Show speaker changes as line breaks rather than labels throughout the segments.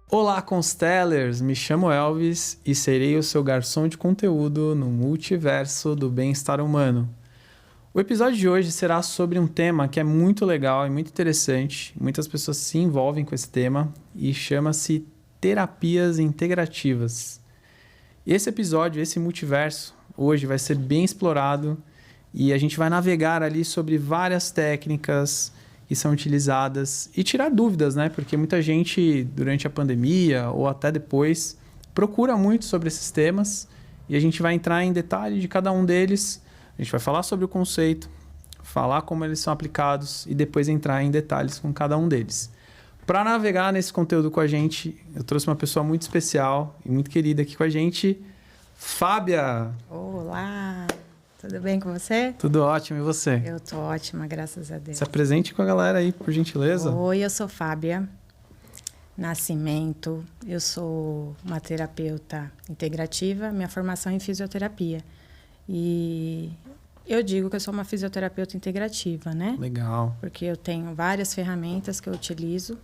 Olá, Constellers! Me chamo Elvis e serei o seu garçom de conteúdo no multiverso do bem-estar humano. O episódio de hoje será sobre um tema que é muito legal e muito interessante. Muitas pessoas se envolvem com esse tema e chama-se terapias integrativas. Esse episódio, esse multiverso, hoje vai ser bem explorado e a gente vai navegar ali sobre várias técnicas que são utilizadas e tirar dúvidas, né? Porque muita gente, durante a pandemia ou até depois, procura muito sobre esses temas e a gente vai entrar em detalhe de cada um deles. A gente vai falar sobre o conceito, falar como eles são aplicados e depois entrar em detalhes com cada um deles. Para navegar nesse conteúdo com a gente, eu trouxe uma pessoa muito especial e muito querida aqui com a gente, Fábia.
Olá, tudo bem com você?
Tudo ótimo, e você?
Eu tô ótima, graças a Deus.
Se apresente com a galera aí, por gentileza.
Oi, eu sou Fábia Nascimento, eu sou uma terapeuta integrativa, minha formação é em fisioterapia. E eu digo que eu sou uma fisioterapeuta integrativa, né?
Legal.
Porque eu tenho várias ferramentas que eu utilizo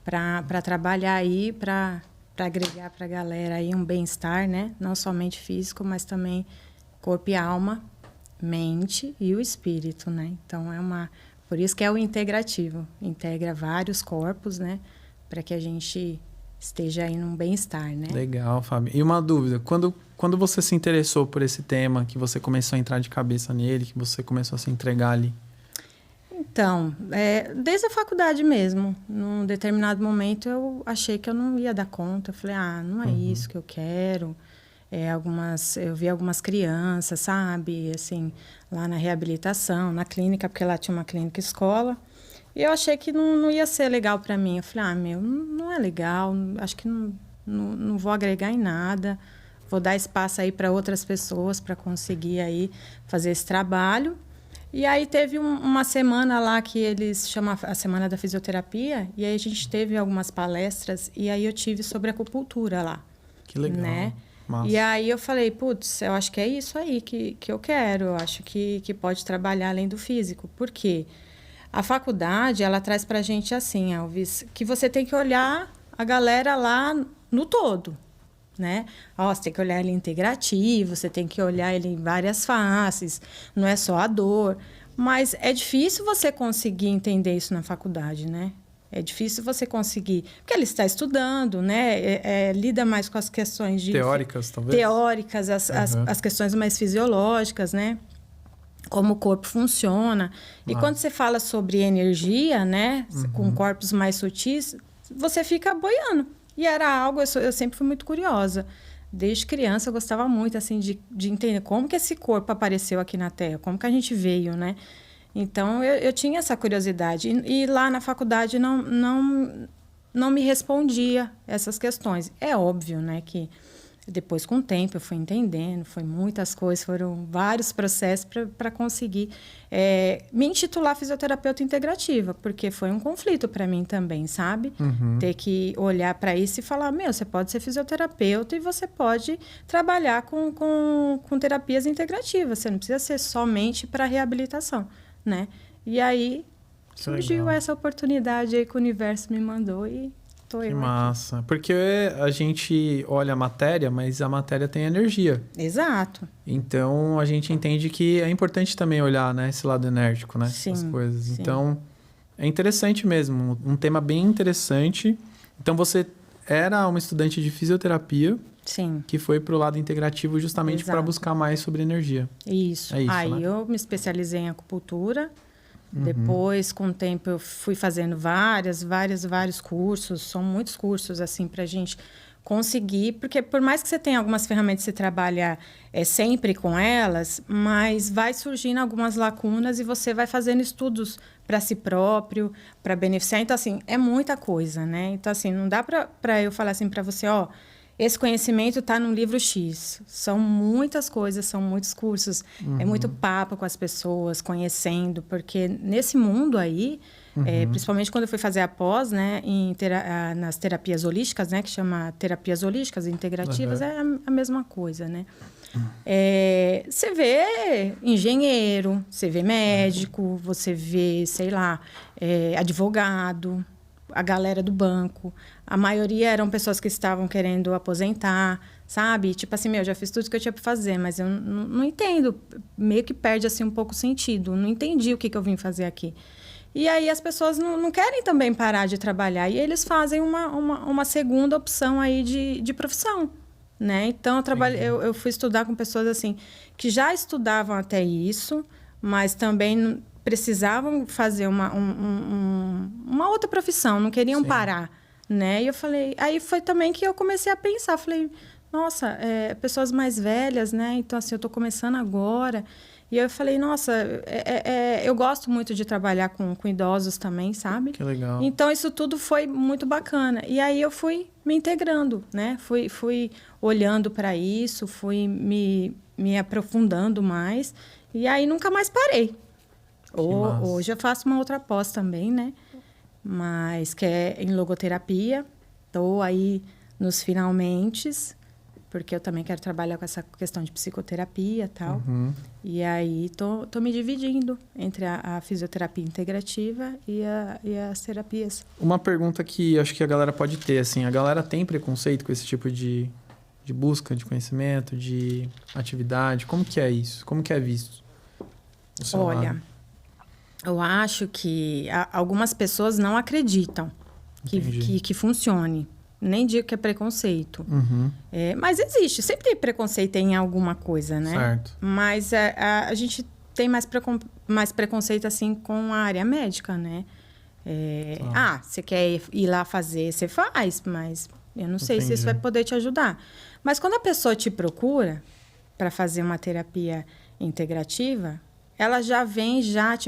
para trabalhar aí, para agregar para a galera aí um bem-estar, né? Não somente físico, mas também corpo e alma, mente e o espírito, né? Então, por isso que é o integrativo. Integra vários corpos, né? Para que a gente esteja aí num bem-estar, né?
Legal, Fábio. E uma dúvida, quando você se interessou por esse tema, que você começou a entrar de cabeça nele, que você começou a se entregar ali?
Então, desde a faculdade mesmo, num determinado momento eu achei que eu não ia dar conta. Eu falei, não é isso que eu quero. Eu vi algumas crianças, sabe, assim, lá na reabilitação, na clínica, porque lá tinha uma clínica escola. E eu achei que não ia ser legal para mim. Eu falei, não é legal, acho que não vou agregar em nada. Vou dar espaço aí para outras pessoas para conseguir aí fazer esse trabalho. E aí teve uma semana lá que eles chamam a Semana da Fisioterapia, e aí a gente teve algumas palestras, e aí eu tive sobre acupuntura lá.
Que legal.
Né?
Massa.
E aí eu falei, putz, eu acho que é isso aí que eu quero, eu acho que pode trabalhar além do físico. Por quê? A faculdade, ela traz pra gente assim, Elvis, que você tem que olhar a galera lá no todo, né? Você tem que olhar ele integrativo, você tem que olhar ele em várias faces, não é só a dor. Mas é difícil você conseguir entender isso na faculdade, né? É difícil você conseguir, porque ele está estudando, né? Lida mais com as questões de...
Teóricas, talvez?
Teóricas, as questões mais fisiológicas, né? Como o corpo funciona. E quando você fala sobre energia, né? Com corpos mais sutis, você fica boiando. E era algo, eu sempre fui muito curiosa. Desde criança eu gostava muito, assim, de entender como que esse corpo apareceu aqui na Terra, como que a gente veio, né? Então, eu tinha essa curiosidade. E lá na faculdade não me respondia essas questões. É óbvio, né, que depois, com o tempo, eu fui entendendo, foi muitas coisas, foram vários processos para conseguir me intitular fisioterapeuta integrativa, porque foi um conflito para mim também, sabe? Ter que olhar para isso e falar, você pode ser fisioterapeuta e você pode trabalhar com terapias integrativas, você não precisa ser somente para reabilitação, né? E aí surgiu essa oportunidade aí que o universo me mandou e tô eu
aqui. Massa. Porque a gente olha a matéria, mas a matéria tem energia.
Exato.
Então, a gente entende que é importante também olhar, né, esse lado enérgico, né?
Sim,
as coisas.
Sim.
Então, é interessante mesmo. Um tema bem interessante. Então, você era uma estudante de fisioterapia.
Sim.
Que foi para o lado integrativo justamente para buscar mais sobre energia.
Isso.
É isso,
aí
né?
eu me especializei em acupuntura. Depois, com o tempo, eu fui fazendo vários cursos. São muitos cursos, assim, para a gente conseguir. Porque por mais que você tenha algumas ferramentas, você trabalha sempre com elas, mas vai surgindo algumas lacunas e você vai fazendo estudos para si próprio, para beneficiar. Então, assim, é muita coisa, né? Então, assim, não dá para eu falar assim para você, esse conhecimento está no livro X. São muitas coisas, são muitos cursos. É muito papo com as pessoas, conhecendo. Porque nesse mundo aí, principalmente quando eu fui fazer a pós, né, nas terapias holísticas, né, que chama terapias holísticas integrativas, é a mesma coisa, né? Você vê engenheiro, você vê médico, você vê, sei lá, advogado, a galera do banco. A maioria eram pessoas que estavam querendo aposentar, sabe? Tipo assim, já fiz tudo que eu tinha para fazer, mas eu não entendo. Meio que perde, assim, um pouco o sentido. Não entendi o que eu vim fazer aqui. E aí as pessoas não querem também parar de trabalhar. E eles fazem uma segunda opção aí de profissão, né? Então, eu fui estudar com pessoas, assim, que já estudavam até isso, mas também precisavam fazer uma outra profissão, não queriam parar, né? E eu falei... Aí foi também que eu comecei a pensar. Falei, nossa, pessoas mais velhas, né? Então, assim, eu estou começando agora... E eu falei, nossa, eu gosto muito de trabalhar com idosos também, sabe?
Que legal.
Então, isso tudo foi muito bacana. E aí, eu fui me integrando, né? Fui olhando para isso, fui me aprofundando mais. E aí, nunca mais parei. Hoje, eu faço uma outra pós também, né? Mas que é em logoterapia. Estou aí nos finalmentes, porque eu também quero trabalhar com essa questão de psicoterapia e tal. E aí, tô me dividindo entre a fisioterapia integrativa e as terapias.
Uma pergunta que acho que a galera pode ter, assim, a galera tem preconceito com esse tipo de busca de conhecimento, de atividade? Como que é isso? Como que é visto?
Olha, eu acho que algumas pessoas não acreditam que funcione. Nem digo que é preconceito. Mas existe. Sempre tem preconceito em alguma coisa, né?
Certo.
Mas a gente tem mais preconceito, assim, com a área médica, né? Você quer ir lá fazer, você faz. Mas eu não sei se isso vai poder te ajudar. Mas quando a pessoa te procura para fazer uma terapia integrativa, ela já vem,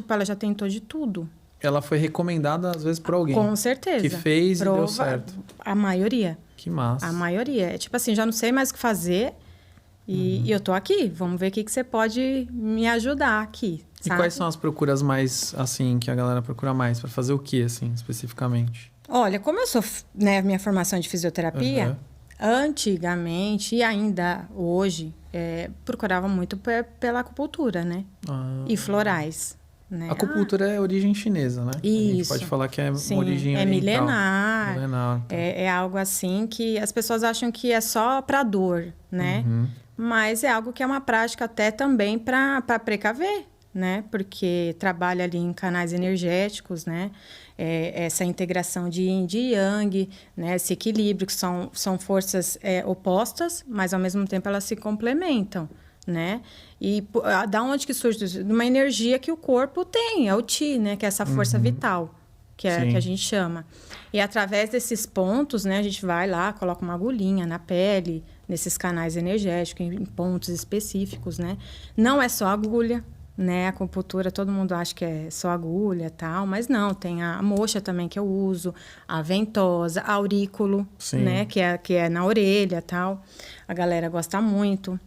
ela já tentou de tudo.
Ela foi recomendada, às vezes, por alguém.
Com certeza.
Que fez e deu certo.
A maioria.
Que massa.
A maioria. Tipo assim, já não sei mais o que fazer e eu tô aqui. Vamos ver o que você pode me ajudar aqui, sabe?
E quais são as procuras mais, assim, que a galera procura mais? Para fazer o quê, assim, especificamente?
Olha, como eu sou, né, minha formação de fisioterapia, antigamente e ainda hoje, procurava muito pela acupuntura, né? E florais. Né?
A acupuntura é origem chinesa, né?
Isso.
A gente pode falar que é uma origem oriental.
Milenar.
Então.
É algo assim que as pessoas acham que é só para dor, né? Mas é algo que é uma prática até também para precaver, né? Porque trabalha ali em canais energéticos, né? Essa integração de yin e yang, né? Esse equilíbrio, que são forças opostas, mas ao mesmo tempo elas se complementam, né? E da onde que surge isso? De uma energia que o corpo tem, é o Qi, né? Que é essa força vital, que a gente chama. E através desses pontos, né? A gente vai lá, coloca uma agulhinha na pele, nesses canais energéticos, em pontos específicos, né? Não é só agulha, né? A acupuntura, todo mundo acha que é só agulha e tal, mas não, tem a moxa também que eu uso, a ventosa, aurículo, né? Que é na orelha e tal. A galera gosta muito.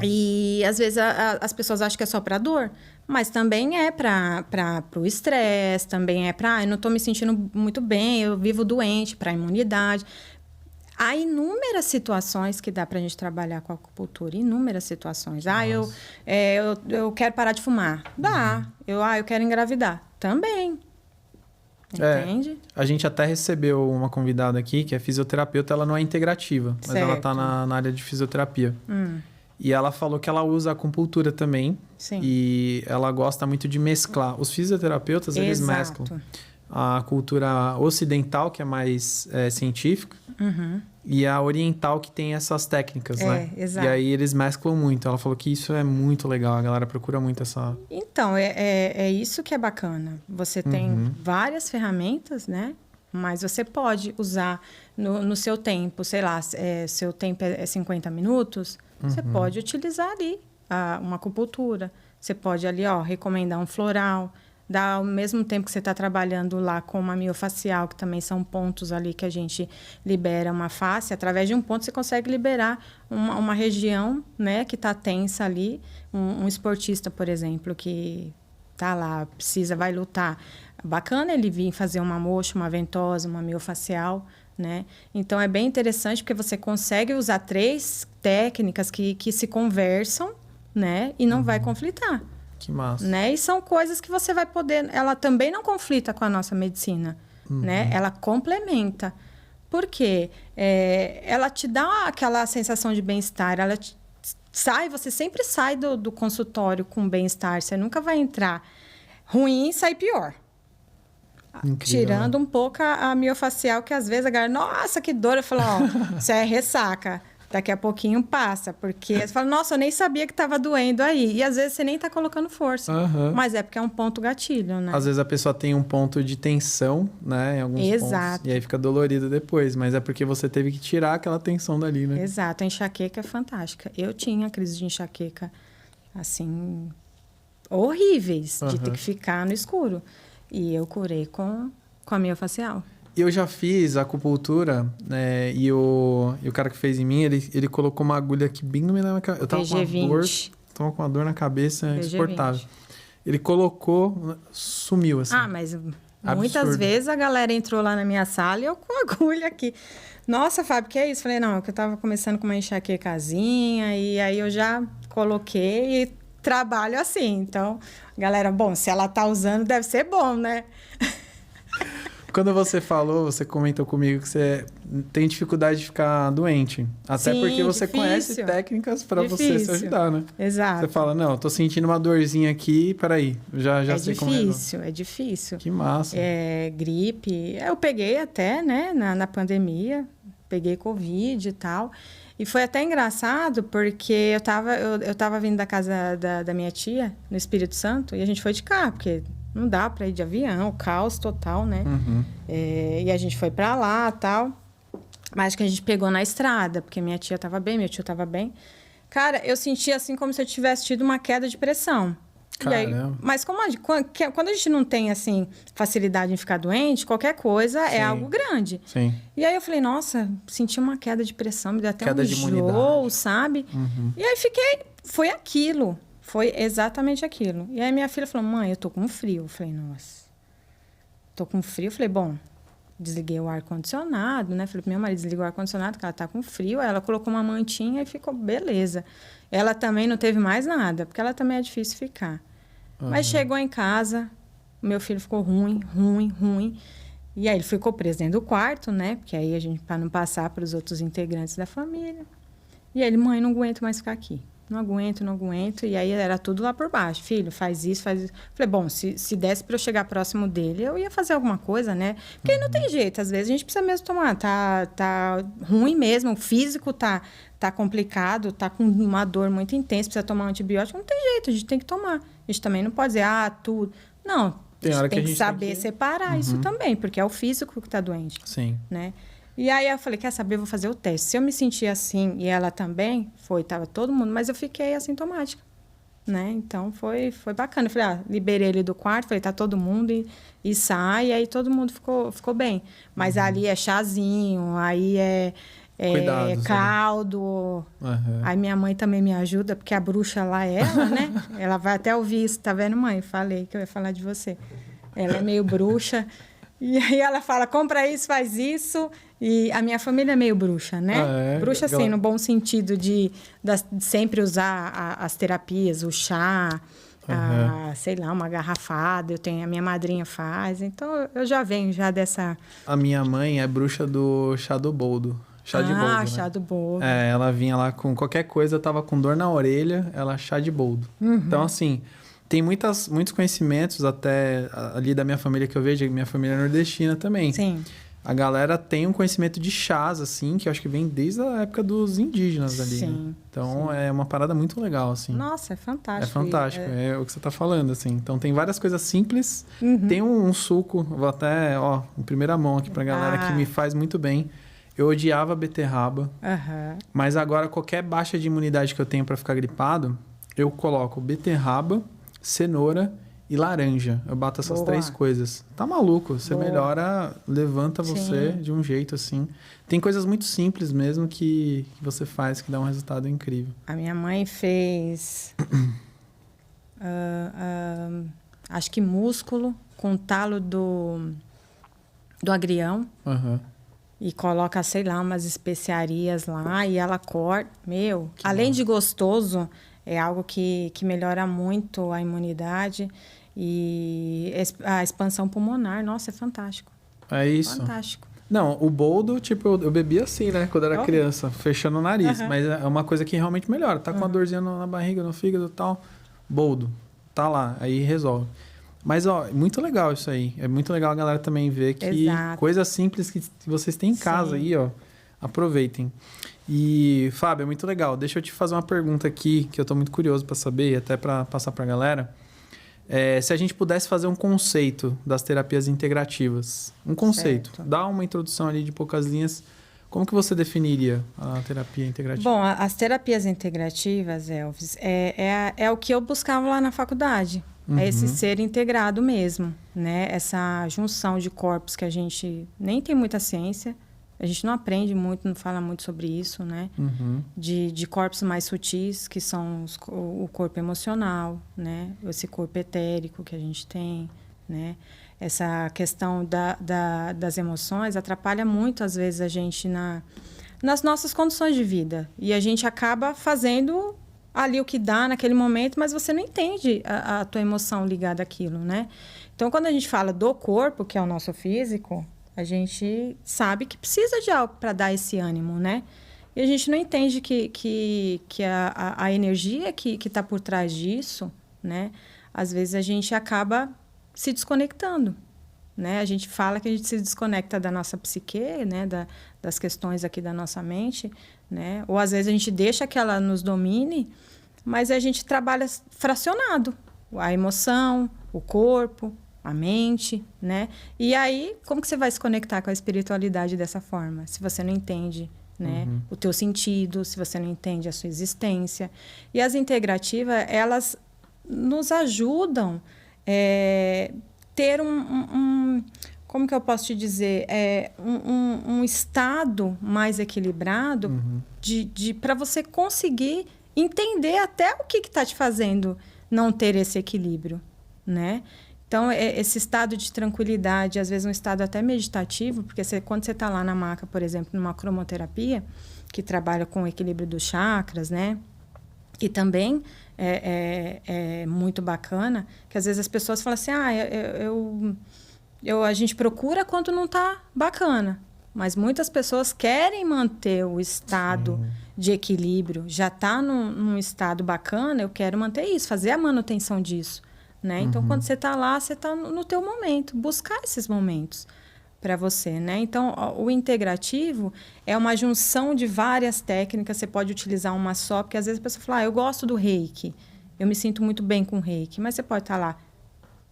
E às vezes as pessoas acham que é só para dor, mas também é para o estresse, também é para eu não estou me sentindo muito bem, eu vivo doente, para a imunidade. Há inúmeras situações que dá para a gente trabalhar com a acupuntura, inúmeras situações. Eu quero parar de fumar, dá. Eu quero engravidar, também. Entende?
A gente até recebeu uma convidada aqui que é fisioterapeuta, ela não é integrativa, mas ela está na área de fisioterapia. E ela falou que ela usa acupuntura também.
Sim.
E ela gosta muito de mesclar. Os fisioterapeutas, eles mesclam a cultura ocidental, que é mais científica, e a oriental, que tem essas técnicas, né?
Exato.
E aí eles mesclam muito. Ela falou que isso é muito legal. A galera procura muito essa...
Então, é isso que é bacana. Você tem várias ferramentas, né? Mas você pode usar no seu tempo, sei lá, seu tempo é 50 minutos, você pode utilizar ali uma acupuntura. Você pode ali, recomendar um floral. Ao mesmo tempo que você está trabalhando lá com uma miofacial, que também são pontos ali que a gente libera uma face, através de um ponto você consegue liberar uma região, né, que está tensa ali. Um esportista, por exemplo, que tá lá, vai lutar. Bacana ele vir fazer uma moxa, uma ventosa, uma miofacial, né? Então, é bem interessante porque você consegue usar 3 técnicas que se conversam, né? E não vai conflitar.
Que massa.
Né? E são coisas que você vai poder... Ela também não conflita com a nossa medicina, né? Ela complementa. Por quê? Ela te dá aquela sensação de bem-estar. Você sempre sai do consultório com bem-estar. Você nunca vai entrar ruim e sair pior. Incrível, tirando um pouco a miofacial, que às vezes a galera, nossa, que dor. Eu falo, ó, isso é ressaca. Daqui a pouquinho passa, porque você fala, nossa, eu nem sabia que estava doendo aí. E às vezes você nem está colocando força. Mas é porque é um ponto gatilho, né?
Às vezes a pessoa tem um ponto de tensão, né? Em alguns pontos. E aí fica dolorido depois. Mas é porque você teve que tirar aquela tensão dali, né?
Exato. A enxaqueca é fantástica. Eu tinha crise de enxaqueca, assim, horríveis, de ter que ficar no escuro. E eu curei com a miofacial.
Eu já fiz acupuntura, né? E o cara que fez em mim, ele colocou uma agulha aqui bem no meio da minha cabeça. Eu tava com uma dor na cabeça insuportável. Ele colocou, sumiu, assim.
Mas muitas vezes a galera entrou lá na minha sala e eu com a agulha aqui. Nossa, Fábio, que é isso? Falei, não, que eu tava começando com uma enxaquecazinha e aí eu já coloquei e trabalho assim. Então, galera, bom, se ela tá usando, deve ser bom, né?
Quando você comentou comigo que você tem dificuldade de ficar doente. Até porque você conhece técnicas para você se ajudar, né?
Exato.
Você fala, não, tô sentindo uma dorzinha aqui, peraí, já sei como é.
É difícil.
Que massa.
Gripe. Eu peguei até, né, na pandemia, peguei Covid e tal. E foi até engraçado, porque eu tava vindo da casa da minha tia, no Espírito Santo, e a gente foi de carro, porque não dá para ir de avião, caos total, né? E a gente foi para lá e tal. Mas acho que a gente pegou na estrada, porque minha tia estava bem, meu tio estava bem. Cara, eu senti assim como se eu tivesse tido uma queda de pressão. Mas quando a gente não tem, assim, facilidade em ficar doente, qualquer coisa é algo grande.
Sim.
E aí eu falei, nossa, senti uma queda de pressão, me deu até
queda
um
de
enjoo, sabe? E aí foi aquilo. Foi exatamente aquilo. E aí minha filha falou, mãe, eu tô com frio. Eu falei, nossa, tô com frio. Eu falei, bom, desliguei o ar-condicionado, né? Falei pro meu marido, desligou o ar-condicionado, que ela tá com frio. Aí ela colocou uma mantinha e ficou beleza. Ela também não teve mais nada, porque ela também é difícil ficar. Mas chegou em casa, meu filho ficou ruim. E aí ele ficou preso dentro do quarto, né? Porque aí a gente, para não passar para os outros integrantes da família. E aí ele, mãe, não aguento mais ficar aqui. Não aguento. E aí era tudo lá por baixo. Filho, faz isso. Falei, bom, se desse para eu chegar próximo dele, eu ia fazer alguma coisa, né? Porque aí não tem jeito. Às vezes a gente precisa mesmo tomar. Tá ruim mesmo. O físico tá complicado, tá com uma dor muito intensa, precisa tomar um antibiótico. Não tem jeito, a gente tem que tomar. A gente também não pode dizer, tudo. Não, a gente tem que saber separar isso também, porque é o físico que tá doente.
Sim.
Né? E aí eu falei, quer saber, eu vou fazer o teste. Se eu me sentir assim, e ela também, tava todo mundo, mas eu fiquei assintomática, né? Então, foi bacana. Eu falei, liberei ele do quarto, falei, tá todo mundo e sai, e aí todo mundo ficou bem. Mas ali é chazinho, aí
Cuidados,
caldo. Aí minha mãe também me ajuda, porque a bruxa lá é ela, né? Ela vai até ouvir isso, tá vendo, mãe? Falei que eu ia falar de você. Ela é meio bruxa. E aí ela fala, compra isso, faz isso. E a minha família é meio bruxa, né? Bruxa, assim, no bom sentido de sempre usar as terapias, o chá, sei lá, uma garrafada. A minha madrinha faz. Então, eu já venho já dessa...
A minha mãe é bruxa do chá do boldo. Chá de boldo, né?
Chá do boldo.
Ela vinha lá com qualquer coisa, eu tava com dor na orelha, ela chá de boldo. Então, assim... Tem muitos conhecimentos até ali da minha família que eu vejo, minha família é nordestina também.
Sim.
A galera tem um conhecimento de chás, assim, que eu acho que vem desde a época dos indígenas ali.
Sim.
Né? Então, é uma parada muito legal, assim.
Nossa, é fantástico.
É fantástico, é o que você tá falando, assim. Então, tem várias coisas simples. Tem um suco, vou até, em primeira mão aqui pra galera, que me faz muito bem. Eu odiava beterraba, mas agora qualquer baixa de imunidade que eu tenho pra ficar gripado, eu coloco beterraba, cenoura e laranja. Eu bato essas 3 coisas. Tá maluco. Você melhora, levanta você de um jeito assim. Tem coisas muito simples mesmo que você faz que dá um resultado incrível.
A minha mãe fez... acho que músculo com talo do agrião. E coloca, sei lá, umas especiarias lá e ela corta. Além de gostoso... É algo que melhora muito a imunidade e a expansão pulmonar. Nossa, é fantástico.
É isso.
Fantástico.
Não, o boldo, tipo, eu bebia assim, né? Quando era criança, fechando o nariz. Mas é uma coisa que realmente melhora. Tá com uma dorzinha na barriga, no fígado e tal. Boldo. Tá lá, aí resolve. Mas, ó, muito legal isso aí. É muito legal a galera também ver que coisas simples que vocês têm em casa aí, ó. Aproveitem. E, Fábio, é muito legal. Deixa eu te fazer uma pergunta aqui, que eu tô muito curioso para saber, e até para passar pra galera. Se a gente pudesse fazer um conceito das terapias integrativas. Um conceito.
Certo.
Dá uma introdução ali de poucas linhas. Como que você definiria a terapia integrativa?
Bom, as terapias integrativas, Elvis, é o que eu buscava lá na faculdade. É esse ser integrado mesmo, né? Essa junção de corpos que a gente nem tem muita ciência, a gente não aprende muito, não fala muito sobre isso, né? De corpos mais sutis, que são o corpo emocional, né? Esse corpo etérico que a gente tem, né? Essa questão das emoções atrapalha muito, às vezes, a gente nas nossas condições de vida. E a gente acaba fazendo ali o que dá naquele momento, mas você não entende a tua emoção ligada àquilo, né? Então, quando a gente fala do corpo, que é o nosso físico, a gente sabe que precisa de algo para dar esse ânimo, né? E a gente não entende que a energia que está por trás disso, né? Às vezes a gente acaba se desconectando, né? A gente fala que a gente se desconecta da nossa psique, né? Das questões aqui da nossa mente, né? Ou às vezes a gente deixa que ela nos domine, mas a gente trabalha fracionado. A emoção, o corpo, a mente, né? E aí, como que você vai se conectar com a espiritualidade dessa forma? Se você não entende, né? O teu sentido, se você não entende a sua existência. E as integrativas, elas nos ajudam ter como que eu posso te dizer? Um estado mais equilibrado para você conseguir entender até o que está te fazendo não ter esse equilíbrio, né? Então, esse estado de tranquilidade, às vezes um estado até meditativo, porque quando você está lá na maca, por exemplo, numa cromoterapia, que trabalha com o equilíbrio dos chakras, né? E também é muito bacana, que às vezes as pessoas falam assim, a gente procura quando não está bacana. Mas muitas pessoas querem manter o estado de equilíbrio. Já está num estado bacana, eu quero manter isso, fazer a manutenção disso. Né? Então, quando você está lá, você está no teu momento. Buscar esses momentos para você, né? Então, o integrativo é uma junção de várias técnicas. Você pode utilizar uma só, porque às vezes a pessoa fala, eu gosto do reiki, eu me sinto muito bem com o reiki. Mas você pode estar lá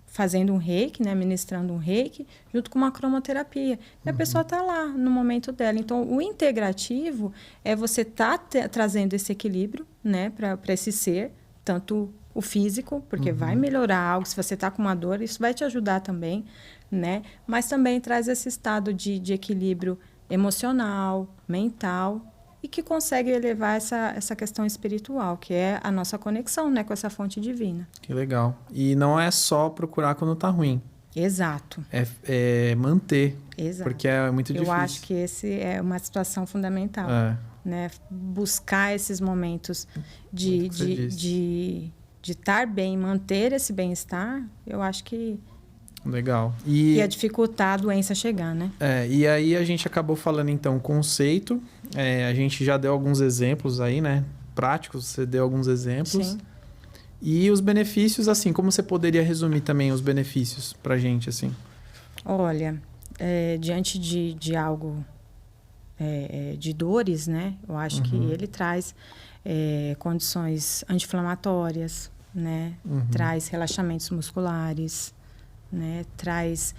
fazendo um reiki, né? Ministrando um reiki, junto com uma cromoterapia. E a pessoa está lá no momento dela. Então, o integrativo é você estar trazendo esse equilíbrio, né? Para esse ser, tanto o físico, porque vai melhorar algo. Se você está com uma dor, isso vai te ajudar também, né? Mas também traz esse estado de equilíbrio emocional, mental, e que consegue elevar essa questão espiritual, que é a nossa conexão, né, com essa fonte divina.
Que legal. E não é só procurar quando tá ruim.
Exato.
É manter. Exato. Porque é muito difícil.
Eu acho que esse é uma situação fundamental. Né? Buscar esses momentos de estar bem, manter esse bem-estar, eu acho que
legal.
Ia dificultar a doença chegar, né?
E aí a gente acabou falando, então, conceito. A gente já deu alguns exemplos aí, né? Práticos, você deu alguns exemplos.
Sim.
E os benefícios, assim, como você poderia resumir também os benefícios pra gente, assim?
Olha, diante de algo, de dores, né? Eu acho que ele traz condições anti-inflamatórias, né? Traz relaxamentos musculares, né? Traz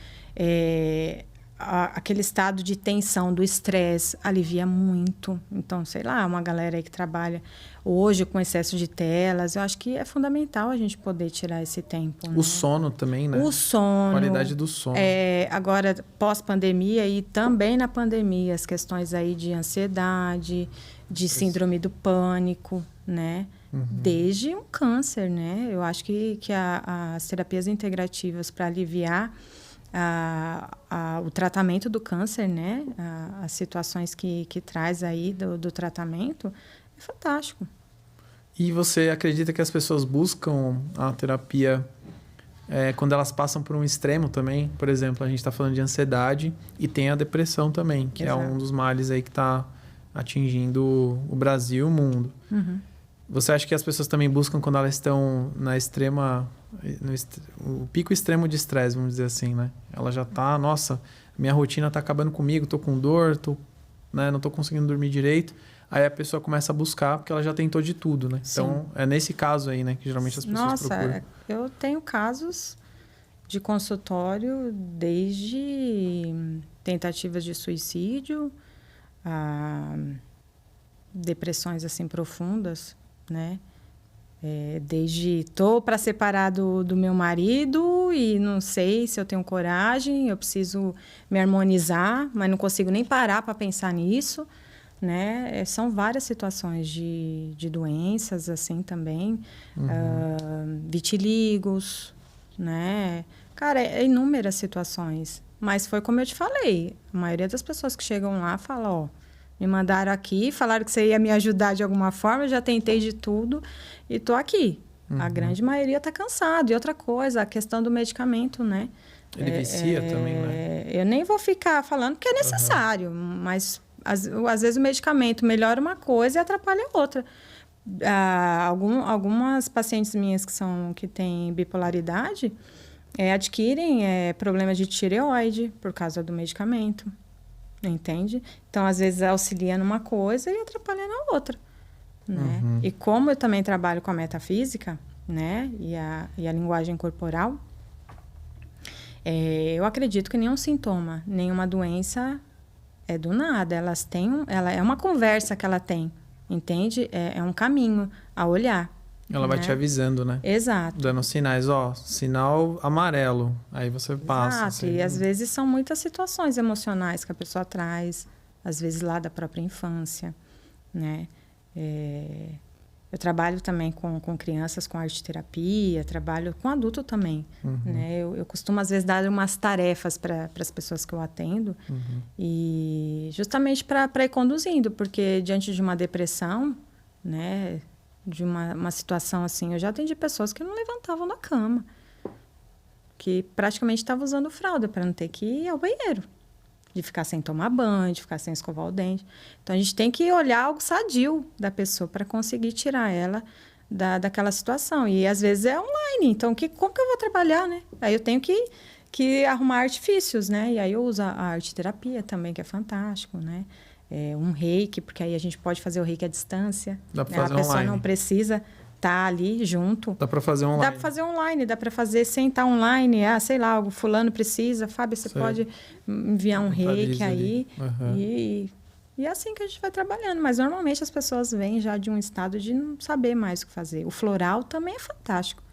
aquele estado de tensão do estresse, alivia muito. Então, sei lá, uma galera aí que trabalha hoje com excesso de telas, eu acho que é fundamental a gente poder tirar esse tempo.
O sono também, né?
O sono.
Qualidade do sono.
Agora, pós-pandemia e também na pandemia, as questões aí de ansiedade, de síndrome do pânico, né? Desde um câncer, né? Eu acho que as terapias integrativas para aliviar o tratamento do câncer, né? As situações que traz aí do tratamento, é fantástico.
E você acredita que as pessoas buscam a terapia quando elas passam por um extremo também. Por exemplo, a gente está falando de ansiedade e tem a depressão também, que é um dos males aí que está atingindo o Brasil e o mundo. Você acha que as pessoas também buscam quando elas estão na extrema... o pico extremo de estresse, vamos dizer assim, né? Ela já tá, nossa, minha rotina tá acabando comigo, tô com dor, né, não tô conseguindo dormir direito. Aí a pessoa começa a buscar porque ela já tentou de tudo, né? Sim. Então, é nesse caso aí, né, que geralmente as pessoas procuram.
Nossa, eu tenho casos de consultório desde tentativas de suicídio, a depressões assim profundas, né? Desde tô para separar do meu marido e não sei se eu tenho coragem, eu preciso me harmonizar, mas não consigo nem parar para pensar nisso, né? São várias situações de doenças assim também, vitíligos, né? Cara, inúmeras situações. Mas foi como eu te falei, a maioria das pessoas que chegam lá fala, ó, me mandaram aqui, falaram que você ia me ajudar de alguma forma, eu já tentei de tudo e tô aqui. A grande maioria tá cansado. E outra coisa, a questão do medicamento, né?
Ele vicia também, né?
Eu nem vou ficar falando que é necessário, mas às vezes o medicamento melhora uma coisa e atrapalha outra. Algumas pacientes minhas que têm bipolaridade adquirem problemas de tireoide por causa do medicamento. Entende? Então, às vezes, auxilia numa coisa e atrapalha na outra, né? E como eu também trabalho com a metafísica, né? E a linguagem corporal, eu acredito que nenhum sintoma, nenhuma doença é do nada. Ela é uma conversa que ela tem, entende? É um caminho a olhar.
Ela vai te avisando, né?
Exato.
Dando sinais, sinal amarelo. Aí você passa.
Exato.
Assim.
E às vezes são muitas situações emocionais que a pessoa traz, às vezes lá da própria infância, né? Eu trabalho também com crianças com arte-terapia, trabalho com adulto também, né? Eu costumo, às vezes, dar umas tarefas para as pessoas que eu atendo, e justamente para ir conduzindo, porque diante de uma depressão, né? De uma situação assim, eu já atendi pessoas que não levantavam da cama, que praticamente estavam usando fralda para não ter que ir ao banheiro, de ficar sem tomar banho, de ficar sem escovar o dente. Então, a gente tem que olhar algo sadio da pessoa para conseguir tirar ela daquela situação. E, às vezes, é online. Então, como que eu vou trabalhar, né? Aí eu tenho que arrumar artifícios, né? E aí eu uso a arte-terapia também, que é fantástico, né? Um reiki, porque aí a gente pode fazer o reiki à distância.
Dá para fazer
online. A pessoa
online.
não precisa estar ali junto.
Dá para fazer online.
Dá para fazer online, dá para fazer sem estar online. Sei lá, o fulano precisa. Fábio, você pode enviar um reiki aí. E é assim que a gente vai trabalhando. Mas, normalmente, as pessoas vêm já de um estado de não saber mais o que fazer. O floral também é fantástico.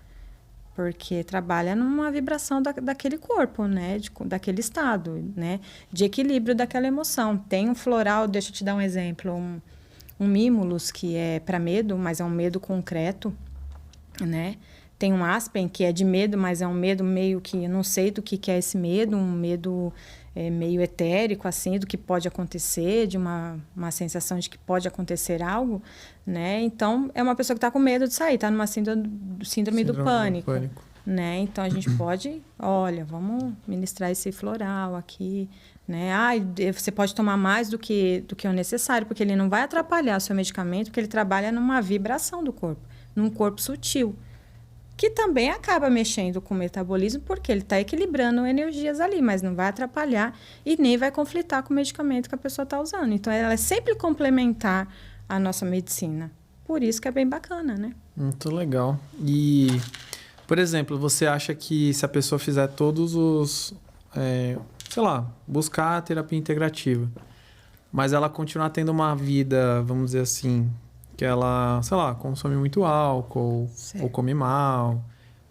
Porque trabalha numa vibração daquele corpo, né? Daquele estado, né? De equilíbrio daquela emoção. Tem um floral, deixa eu te dar um exemplo, um mimulus, que é para medo, mas é um medo concreto, né? Tem um aspen, que é de medo, mas é um medo meio que... Eu não sei do que é esse medo, um medo meio etérico, assim, do que pode acontecer, de uma sensação de que pode acontecer algo, né? Então, é uma pessoa que está com medo de sair, está numa síndrome do pânico. Né? Então, a gente pode... Olha, vamos ministrar esse floral aqui, né? Você pode tomar mais do que o necessário, porque ele não vai atrapalhar o seu medicamento, porque ele trabalha numa vibração do corpo, num corpo sutil, que também acaba mexendo com o metabolismo, porque ele está equilibrando energias ali, mas não vai atrapalhar e nem vai conflitar com o medicamento que a pessoa está usando. Então, ela é sempre complementar à nossa medicina. Por isso que é bem bacana, né?
Muito legal. E, por exemplo, você acha que se a pessoa fizer todos os... sei lá, buscar a terapia integrativa, mas ela continuar tendo uma vida, vamos dizer assim... que ela, sei lá, consome muito álcool, ou come mal,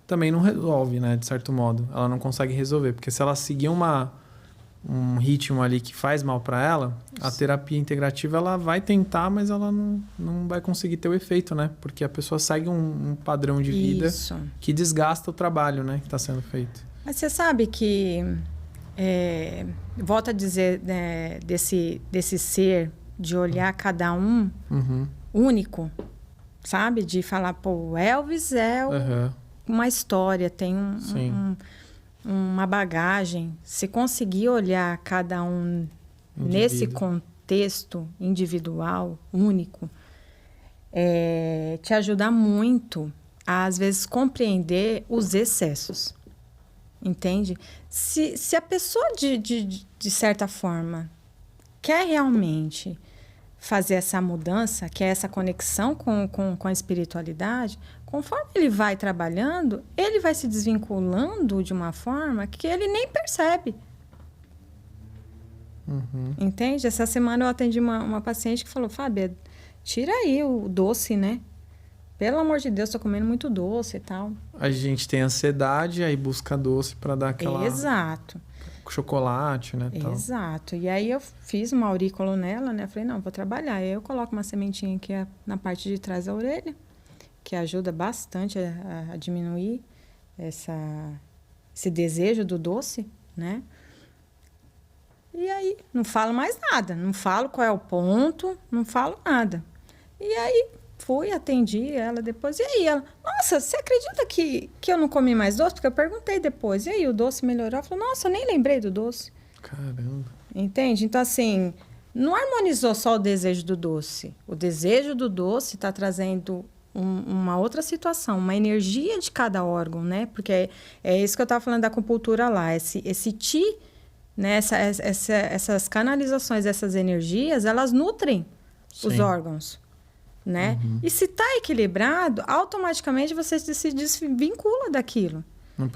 também não resolve, né, de certo modo. Ela não consegue resolver, porque se ela seguir um ritmo ali que faz mal para ela, a terapia integrativa ela vai tentar, mas ela não vai conseguir ter o efeito, né? Porque a pessoa segue um padrão de vida que desgasta o trabalho, né, que está sendo feito.
Mas você sabe que, volto a dizer, né, desse ser, de olhar cada um... único, sabe? De falar, pô, o Elvis é uma história, tem uma bagagem. Se conseguir olhar cada um nesse contexto individual, único, te ajuda muito a, às vezes, compreender os excessos. Entende? Se a pessoa, de certa forma, quer realmente fazer essa mudança, quer essa conexão com a espiritualidade, conforme ele vai trabalhando, ele vai se desvinculando de uma forma que ele nem percebe. Entende? Essa semana eu atendi uma paciente que falou, Fábia, tira aí o doce, né? Pelo amor de Deus, estou comendo muito doce e tal.
A gente tem ansiedade, aí busca doce para dar aquela...
Exato.
Chocolate, né?
Exato. E aí eu fiz uma aurícula nela, né? Falei, não, vou trabalhar. Aí eu coloco uma sementinha aqui na parte de trás da orelha, que ajuda bastante a diminuir esse desejo do doce, né? E aí, não falo mais nada. Não falo qual é o ponto, não falo nada. E aí, fui, atendi ela depois. E aí, ela... Nossa, você acredita que eu não comi mais doce? Porque eu perguntei depois. E aí, o doce melhorou? Ela falou, nossa, eu nem lembrei do doce.
Caramba.
Entende? Então, assim, não harmonizou só o desejo do doce. O desejo do doce está trazendo uma outra situação, uma energia de cada órgão, né? Porque é isso que eu estava falando da acupuntura lá. Esse ti, né? Essas canalizações, essas energias, elas nutrem os órgãos. Né? E se está equilibrado, automaticamente você se desvincula daquilo.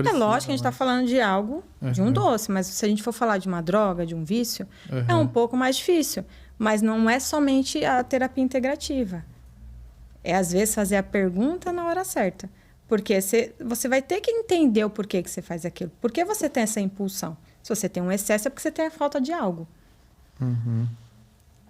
É lógico que a gente está falando de algo, de um doce, mas se a gente for falar de uma droga, de um vício, é um pouco mais difícil. Mas não é somente a terapia integrativa. É, às vezes, fazer a pergunta na hora certa. Porque você vai ter que entender o porquê que você faz aquilo. Por que você tem essa impulsão? Se você tem um excesso, é porque você tem a falta de algo.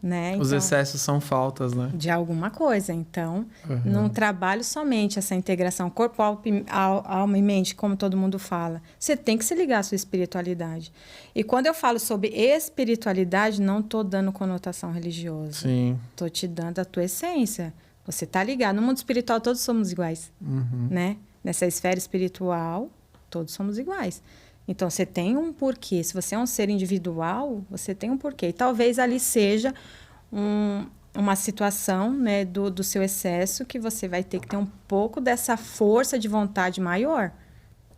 Né? Então,
os excessos são faltas, né?
De alguma coisa. Então, não trabalho somente essa integração corpo, alma e mente, como todo mundo fala. Você tem que se ligar à sua espiritualidade. E quando eu falo sobre espiritualidade, não estou dando conotação religiosa.
Sim.
Estou te dando a tua essência. Você está ligado. No mundo espiritual, todos somos iguais. Né? Nessa esfera espiritual, todos somos iguais. Então, você tem um porquê. Se você é um ser individual, você tem um porquê. E talvez ali seja uma situação, né, do seu excesso que você vai ter que ter um pouco dessa força de vontade maior.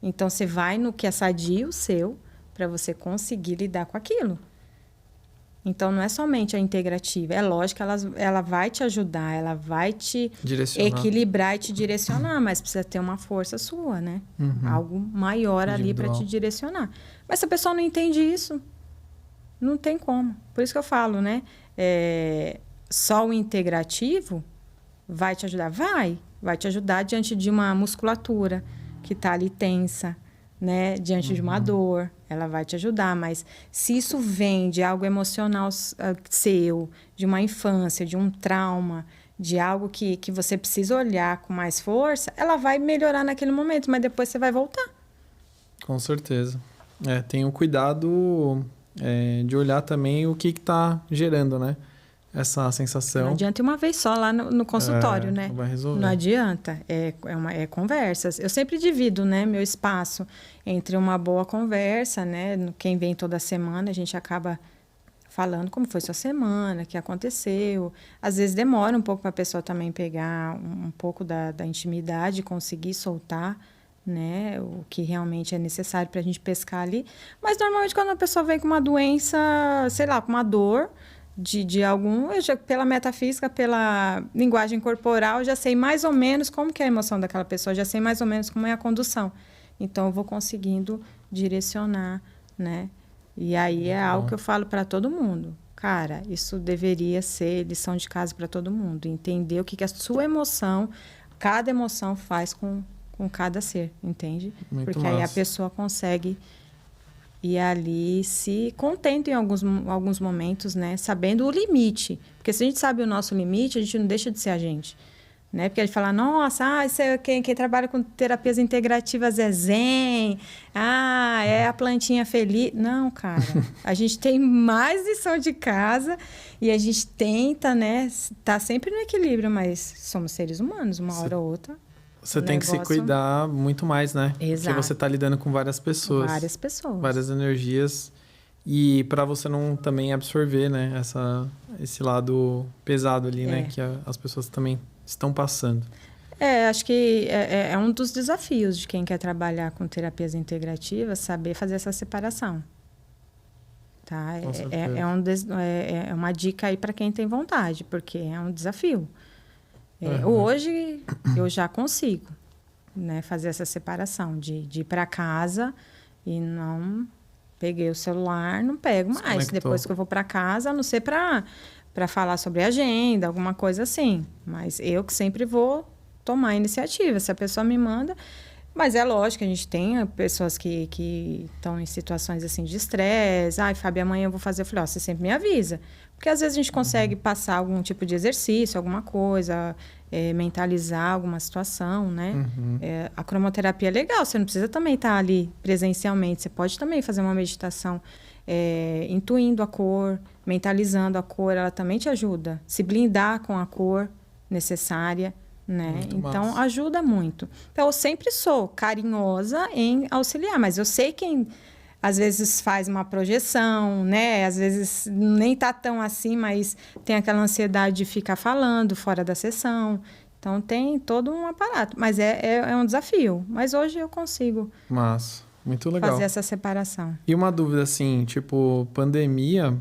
Então, você vai no que é sadio seu para você conseguir lidar com aquilo. Então, não é somente a integrativa. É lógico que ela vai te ajudar, ela vai te equilibrar e te direcionar, mas precisa ter uma força sua, né? Algo maior ali para te direcionar. Mas se a pessoa não entende isso, não tem como. Por isso que eu falo, né? Só o integrativo vai te ajudar? Vai te ajudar diante de uma musculatura que está ali tensa, né? Diante de uma dor, ela vai te ajudar. Mas se isso vem de algo emocional seu, de uma infância, de um trauma, de algo que você precisa olhar com mais força, ela vai melhorar naquele momento, mas depois você vai voltar.
Com certeza. Tem o cuidado de olhar também o que está gerando, né? Essa sensação.
Não adianta uma vez só lá no consultório, né?
Não vai resolver.
Não adianta. É conversas. Eu sempre divido, né, meu espaço entre uma boa conversa, né? Quem vem toda semana, a gente acaba falando como foi sua semana, o que aconteceu. Às vezes demora um pouco para a pessoa também pegar um pouco da intimidade, conseguir soltar, né, o que realmente é necessário para a gente pescar ali. Mas normalmente quando a pessoa vem com uma doença, sei lá, com uma dor de algum, pela metafísica, pela linguagem corporal, eu já sei mais ou menos como que é a emoção daquela pessoa, já sei mais ou menos como é a condução. Então, eu vou conseguindo direcionar, né? E aí é algo que eu falo para todo mundo. Cara, isso deveria ser lição de casa para todo mundo. Entender o que a sua emoção, cada emoção faz com cada ser, entende?
Muito
Porque
massa.
aí a pessoa consegue ir ali se contenta em alguns momentos, né? Sabendo o limite. Porque se a gente sabe o nosso limite, a gente não deixa de ser a gente. Né? Porque a gente fala, nossa, quem trabalha com terapias integrativas é zen, é a plantinha feliz. Não, cara, a gente tem mais lição de casa e a gente tenta, né, tá sempre no equilíbrio, mas somos seres humanos, uma hora ou outra.
Você tem que se cuidar muito mais, né?
Exato.
Porque você está lidando com várias pessoas.
Várias pessoas.
Várias energias. E para você não também absorver, né? Esse lado pesado ali, né? Que as pessoas também estão passando.
Acho que é um dos desafios de quem quer trabalhar com terapias integrativas, saber fazer essa separação. Tá? É uma dica aí para quem tem vontade, porque é um desafio. Hoje eu já consigo, né, fazer essa separação de ir para casa e não peguei o celular, não pego mais. Depois que eu vou para casa, a não ser para falar sobre agenda, alguma coisa assim. Mas eu que sempre vou tomar a iniciativa. Se a pessoa me manda... Mas é lógico que a gente tem pessoas que estão em situações assim de estresse. Ai, Fábio, amanhã eu vou fazer. Eu falei, você sempre me avisa. Porque às vezes a gente consegue passar algum tipo de exercício, alguma coisa, mentalizar alguma situação, né? A cromoterapia é legal, você não precisa também estar ali presencialmente. Você pode também fazer uma meditação intuindo a cor, mentalizando a cor, ela também te ajuda. Se blindar com a cor necessária. Né? Então, massa. Ajuda muito. Então, eu sempre sou carinhosa em auxiliar, mas eu sei quem às vezes faz uma projeção, né? Às vezes nem tá tão assim, mas tem aquela ansiedade de ficar falando fora da sessão. Então, tem todo um aparato. Mas é um desafio. Mas hoje eu consigo.
Massa. Muito legal.
Fazer essa separação.
E uma dúvida, assim, tipo, pandemia,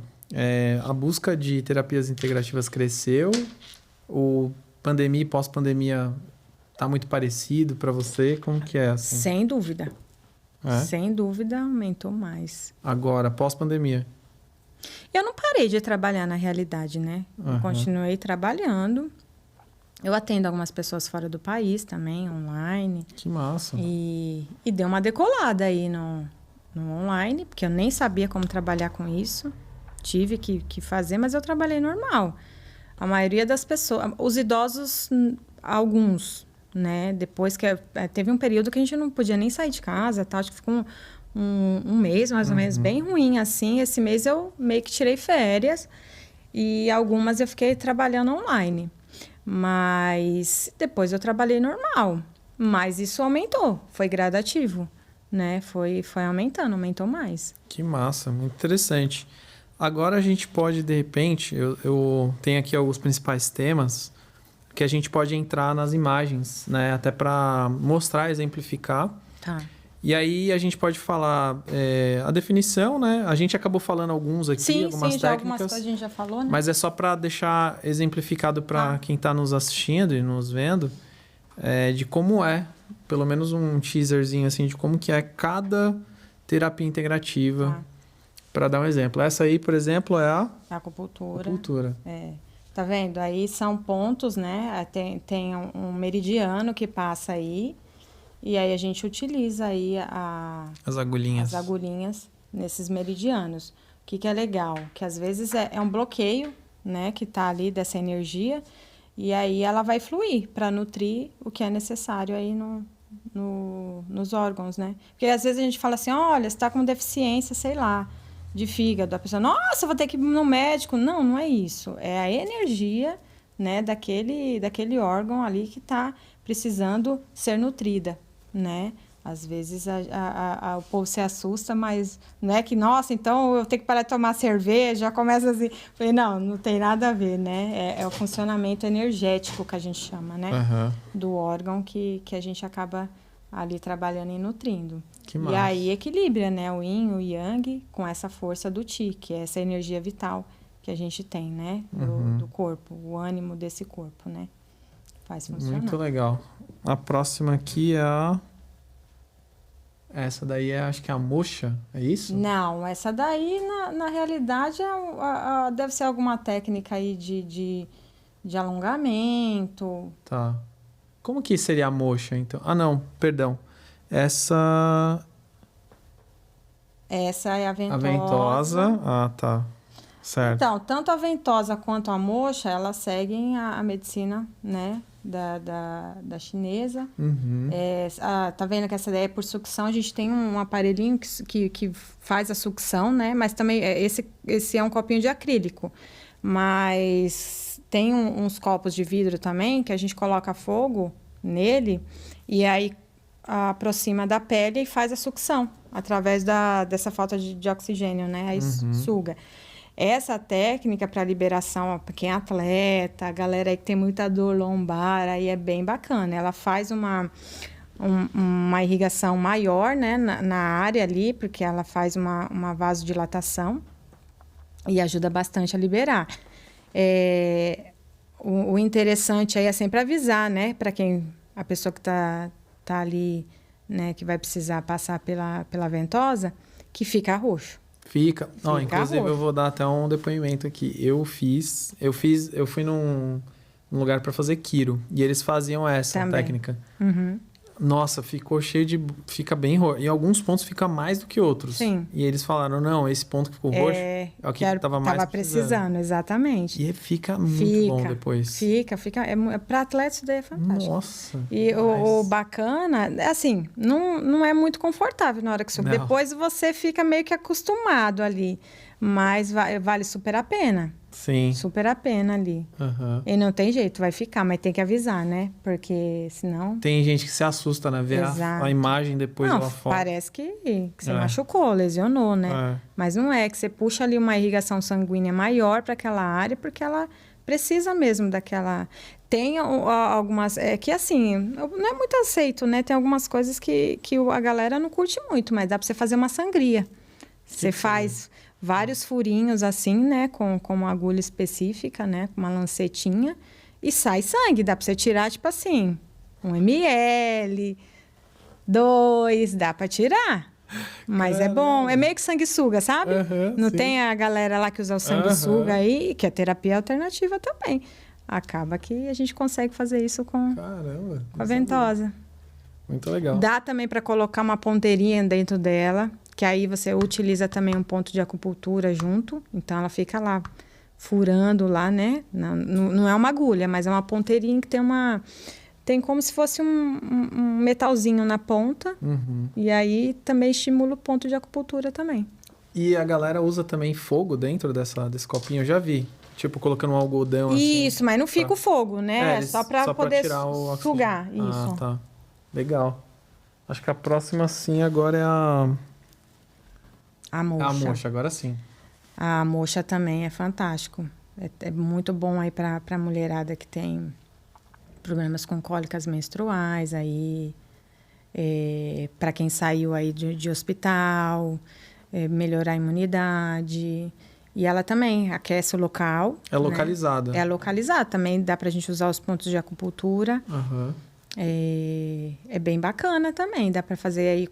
a busca de terapias integrativas cresceu? Ou pandemia e pós-pandemia tá muito parecido para você? Como que é? Assim?
Sem dúvida. Sem dúvida, aumentou mais.
Agora, pós-pandemia?
Eu não parei de trabalhar na realidade, né? Eu continuei trabalhando. Eu atendo algumas pessoas fora do país também, online.
Que massa.
E deu uma decolada aí no online, porque eu nem sabia como trabalhar com isso. Tive que fazer, mas eu trabalhei normal. A maioria das pessoas... Os idosos, alguns, né? Depois que... Teve um período que a gente não podia nem sair de casa, tá? Acho que ficou um mês, mais ou menos, bem ruim, assim. Esse mês eu meio que tirei férias. E algumas eu fiquei trabalhando online. Mas depois eu trabalhei normal. Mas isso aumentou. Foi gradativo, né? Foi aumentando, aumentou mais.
Que massa, muito interessante. Agora a gente pode, de repente, eu tenho aqui alguns principais temas que a gente pode entrar nas imagens, né? Até para mostrar, exemplificar.
Tá.
E aí a gente pode falar a definição, né? A gente acabou falando alguns aqui, algumas técnicas.
Algumas coisas a gente já falou, né?
Mas é só para deixar exemplificado para quem está nos assistindo e nos vendo, de como pelo menos um teaserzinho assim, de como que é cada terapia integrativa. Para dar um exemplo. Essa aí, por exemplo, é a acupuntura.
Tá vendo? Aí são pontos, né? Tem um meridiano que passa aí. E aí a gente utiliza aí
as
agulhinhas nesses meridianos. O que é legal? Que às vezes é um bloqueio, né? Que tá ali dessa energia. E aí ela vai fluir para nutrir o que é necessário aí nos órgãos, né? Porque às vezes a gente fala assim, olha, você tá com deficiência, sei lá, de fígado. A pessoa, nossa, vou ter que ir no médico. Não é isso. É a energia, né, daquele órgão ali que está precisando ser nutrida, né? Às vezes o povo se assusta, mas não é que, nossa, então eu tenho que parar de tomar cerveja, já começa assim. Falei, não tem nada a ver, né? É o funcionamento energético que a gente chama, né? Do órgão que a gente acaba ali trabalhando e nutrindo. E aí equilibra, né? O yin, o yang, com essa força do Qi, que é essa energia vital que a gente tem, né? Do corpo, o ânimo desse corpo, né? Faz funcionar.
Muito legal. A próxima aqui é essa daí acho que é a moxa, é isso?
Não, essa daí, na realidade, deve ser alguma técnica aí de alongamento.
Tá. Como que seria a moxa, então? Ah, não, perdão. Essa
é a ventosa.
A ventosa, tá. Certo.
Então, tanto a ventosa quanto a moxa, elas seguem a medicina, né, da chinesa. Tá vendo que essa daí é por sucção? A gente tem um aparelhinho que faz a sucção, né? Mas também, esse é um copinho de acrílico. Mas tem uns copos de vidro também, que a gente coloca fogo nele e aí aproxima da pele e faz a sucção através dessa falta de oxigênio, né? Aí suga. Essa técnica para liberação, para quem é atleta, a galera aí que tem muita dor lombar, aí é bem bacana. Ela faz uma irrigação maior, né, na área ali, porque ela faz uma vasodilatação e ajuda bastante a liberar. O interessante aí é sempre avisar, né, para a pessoa que tá ali, né, que vai precisar passar pela ventosa, que fica roxo.
Fica. Não, inclusive roxo. Eu vou dar até um depoimento aqui. Eu fui num lugar para fazer quiro e eles faziam essa técnica. Nossa, fica bem roxo. Em alguns pontos fica mais do que outros.
Sim.
E eles falaram, não, esse ponto que ficou roxo é o que tava
precisando, exatamente.
E fica muito bom depois.
Fica. Para atleta isso daí é fantástico.
Nossa.
E o bacana, assim, não é muito confortável na hora que sobe. Depois você fica meio que acostumado ali. Mas vale super a pena.
Sim.
Super a pena ali. E não tem jeito, vai ficar, mas tem que avisar, né? Porque senão...
Tem gente que se assusta, né? Ver a imagem depois da foto.
Parece que você machucou, lesionou, né? Mas não é, que você puxa ali uma irrigação sanguínea maior para aquela área, porque ela precisa mesmo daquela... Tem algumas... que assim, não é muito aceito, né? Tem algumas coisas que a galera não curte muito, mas dá para você fazer uma sangria. Você faz... vários furinhos assim, né, com uma agulha específica, né, com uma lancetinha, e sai sangue. Dá para você tirar, tipo assim, 1 ml, 2, dá para tirar. Mas é bom, é meio que sanguessuga, sabe? Não sim. Tem a galera lá que usa o sanguessuga aí, que é terapia alternativa também. Acaba que a gente consegue fazer isso com a ventosa.
Muito legal.
Dá também para colocar uma ponteirinha dentro dela, que aí você utiliza também um ponto de acupuntura junto. Então, ela fica lá furando lá, né? Não é uma agulha, mas é uma ponteirinha que tem como se fosse um metalzinho na ponta. E aí também estimula o ponto de acupuntura também.
E a galera usa também fogo dentro desse copinho, eu já vi. Tipo, colocando um algodão assim.
Isso, mas não fica o fogo, né? Só para poder
tirar o
sugar. Isso.
Ah, tá. Legal. Acho que a próxima sim agora é
a moxa.
A moxa, agora sim.
A moxa também é fantástico. É muito bom aí para a mulherada que tem problemas com cólicas menstruais, aí para quem saiu aí de hospital, melhorar a imunidade. E ela também aquece o local.
É localizada.
Né? É localizada. Também dá para a gente usar os pontos de acupuntura. É bem bacana também. Dá para fazer aí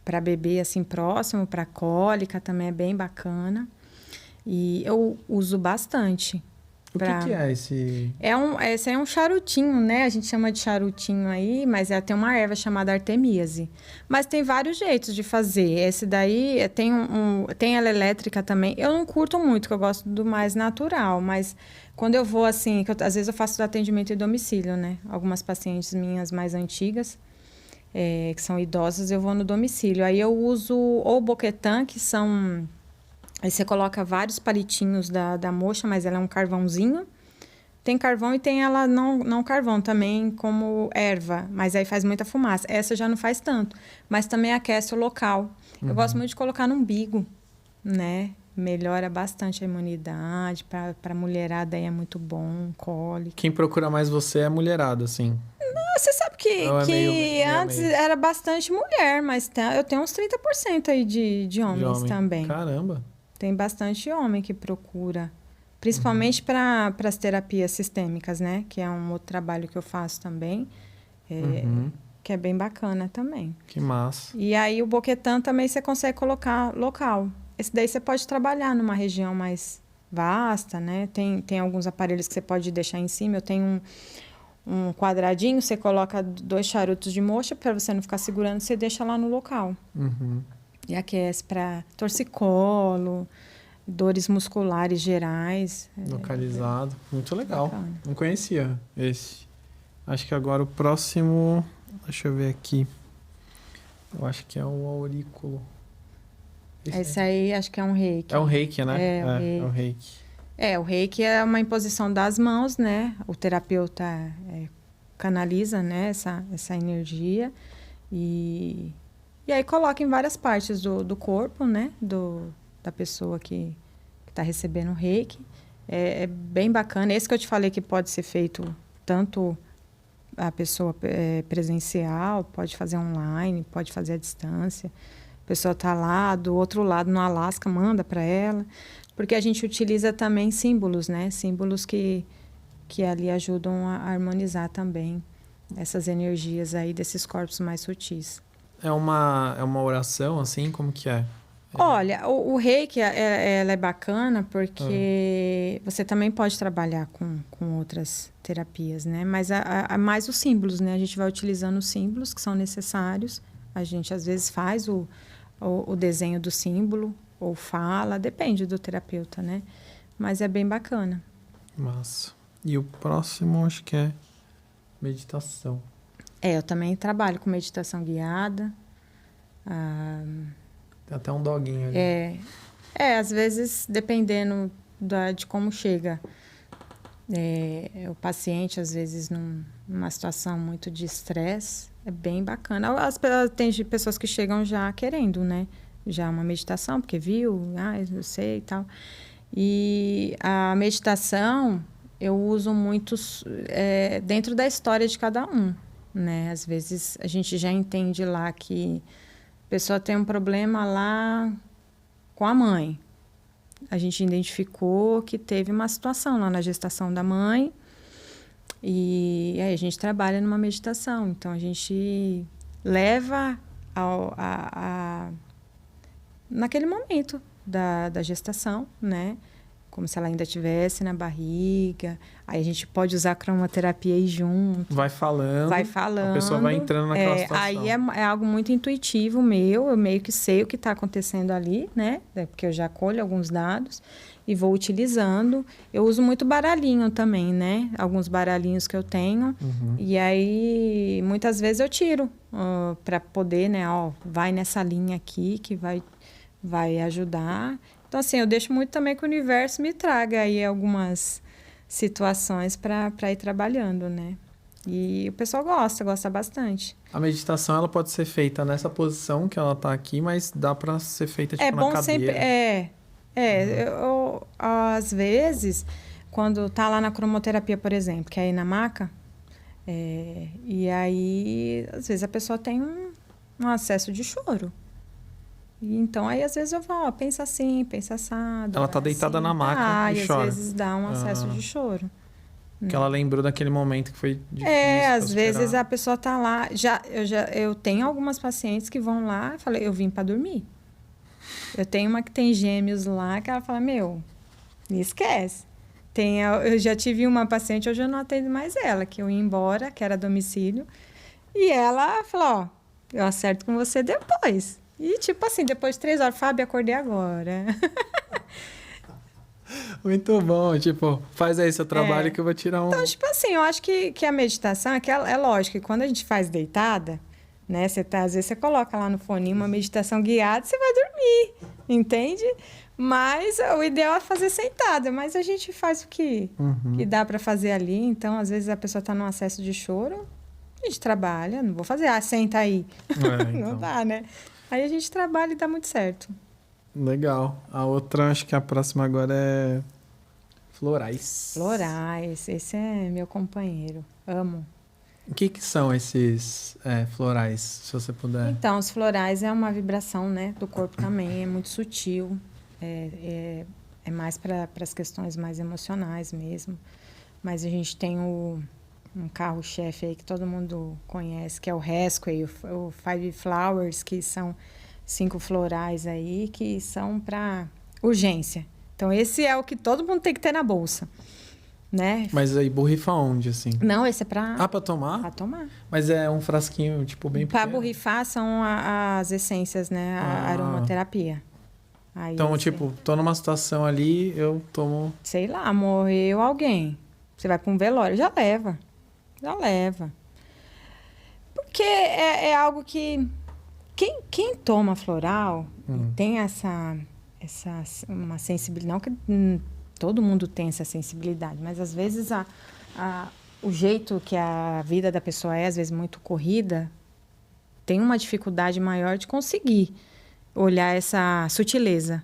para bebê assim próximo, para cólica também é bem bacana. E eu uso bastante.
O que é esse?
Esse é um charutinho, né? A gente chama de charutinho aí, mas tem uma erva chamada artemíase. Mas tem vários jeitos de fazer. Esse daí tem ela elétrica também. Eu não curto muito, que eu gosto do mais natural, mas quando eu vou assim, às vezes eu faço atendimento em domicílio, né? Algumas pacientes minhas mais antigas, que são idosas, eu vou no domicílio. Aí eu uso ou boquetan, que são... Aí você coloca vários palitinhos da moxa, mas ela é um carvãozinho. Tem carvão e tem ela não carvão também, como erva. Mas aí faz muita fumaça. Essa já não faz tanto. Mas também aquece o local. Eu gosto muito de colocar no umbigo, né? Melhora bastante a imunidade. Para mulherada aí é muito bom, cólica.
Quem procura mais você é mulherada, assim?
Você sabe que antes era bastante mulher, mas eu tenho uns 30% aí de homens também.
Caramba!
Tem bastante homem que procura, principalmente para as terapias sistêmicas, né? Que é um outro trabalho que eu faço também, que é bem bacana também.
Que massa.
E aí o boquetan também você consegue colocar local. Esse daí você pode trabalhar numa região mais vasta, né? Tem alguns aparelhos que você pode deixar em cima. Eu tenho um quadradinho, você coloca 2 charutos de moxa, para você não ficar segurando, você deixa lá no local. E aquece para torcicolo, dores musculares gerais.
Localizado. Muito legal.
Bacana.
Não conhecia esse. Acho que agora o próximo... Deixa eu ver aqui. Eu acho que é um aurículo.
Esse aí acho que é um reiki.
É um reiki, né?
É
um reiki.
O reiki é uma imposição das mãos, né? O terapeuta canaliza, né, essa energia e aí coloca em várias partes do corpo, né, da pessoa que está recebendo o reiki. É bem bacana. Esse que eu te falei que pode ser feito tanto a pessoa presencial, pode fazer online, pode fazer à distância. A pessoa está lá, do outro lado, no Alasca, manda para ela. Porque a gente utiliza também símbolos, né? Símbolos que ali ajudam a harmonizar também essas energias aí desses corpos mais sutis.
É uma oração, assim? Como que é?
Olha, o reiki, ela é bacana porque você também pode trabalhar com outras terapias, né? Mas mais os símbolos, né? A gente vai utilizando os símbolos que são necessários. A gente, às vezes, faz o desenho do símbolo ou fala, depende do terapeuta, né? Mas é bem bacana.
Massa. E o próximo, acho que é meditação.
Eu também trabalho com meditação guiada.
Tem até um doguinho ali.
Às vezes, dependendo de como chega. O paciente, às vezes, numa situação muito de estresse, é bem bacana. Tem pessoas que chegam já querendo, né? Já uma meditação, porque viu, eu sei e tal. E a meditação, eu uso muito dentro da história de cada um, né? Às vezes, a gente já entende lá que a pessoa tem um problema lá com a mãe. A gente identificou que teve uma situação lá na gestação da mãe e aí a gente trabalha numa meditação. Então, a gente leva naquele momento da gestação, né? Como se ela ainda estivesse na barriga. Aí a gente pode usar a cromoterapia aí junto.
Vai falando. A pessoa vai entrando naquela situação.
Aí é algo muito intuitivo meu. Eu meio que sei o que está acontecendo ali, né? Porque eu já colho alguns dados e vou utilizando. Eu uso muito baralhinho também, né? Alguns baralhinhos que eu tenho. E aí, muitas vezes eu tiro para poder, né? Vai nessa linha aqui que vai ajudar. Então, assim, eu deixo muito também que o universo me traga aí algumas situações para ir trabalhando, né? E o pessoal gosta bastante.
A meditação, ela pode ser feita nessa posição que ela tá aqui, mas dá para ser feita, tipo, na cadeira.
Sempre... eu, às vezes, quando tá lá na cromoterapia, por exemplo, que é aí na maca, e aí, às vezes, a pessoa tem um acesso de choro. Então, aí, às vezes, eu vou, pensa assim, pensa assado.
Ela tá deitada assim, na maca e chora.
Às vezes dá um acesso de choro.
Porque ela lembrou daquele momento que foi difícil.
Às vezes a pessoa tá lá. Eu tenho algumas pacientes que vão lá e falam, eu vim para dormir. Eu tenho uma que tem gêmeos lá, que ela fala, me esquece. Eu já tive uma paciente, hoje eu não atendo mais ela, que eu ia embora, que era domicílio. E ela falou, eu acerto com você depois. E, tipo assim, depois de 3 horas, Fábio, acordei agora.
Muito bom, tipo, faz aí seu trabalho que eu vou tirar um...
Então, tipo assim, eu acho que a meditação, é lógico que quando a gente faz deitada, né, às vezes você coloca lá no foninho uma meditação guiada, você vai dormir, entende? Mas o ideal é fazer sentada, mas a gente faz o que dá para fazer ali. Então, às vezes a pessoa está num acesso de choro, a gente trabalha, não vou fazer, senta aí.
Então.
Não dá, né? Aí a gente trabalha e dá muito certo.
Legal. A outra, acho que a próxima agora é florais.
Florais, esse é meu companheiro. Amo.
O que são esses florais, se você puder?
Então, os florais é uma vibração, né, do corpo também, é muito sutil. É mais para as questões mais emocionais mesmo. Mas a gente tem um carro-chefe aí que todo mundo conhece, que é o Rescue, o Five Flowers, que são 5 florais aí, que são para urgência. Então, esse é o que todo mundo tem que ter na bolsa, né?
Mas aí borrifa onde, assim?
Não, esse é para...
para tomar?
Para tomar.
Mas é um frasquinho, tipo, bem pequeno?
Para borrifar são as essências, né? A aromaterapia. Aí,
então, tipo, tô numa situação ali, eu tomo...
Sei lá, morreu alguém. Você vai para um velório, já leva. Porque é algo que... Quem toma floral tem uma sensibilidade... Não que todo mundo tem essa sensibilidade, mas às vezes o jeito que a vida da pessoa é, às vezes, muito corrida, tem uma dificuldade maior de conseguir olhar essa sutileza,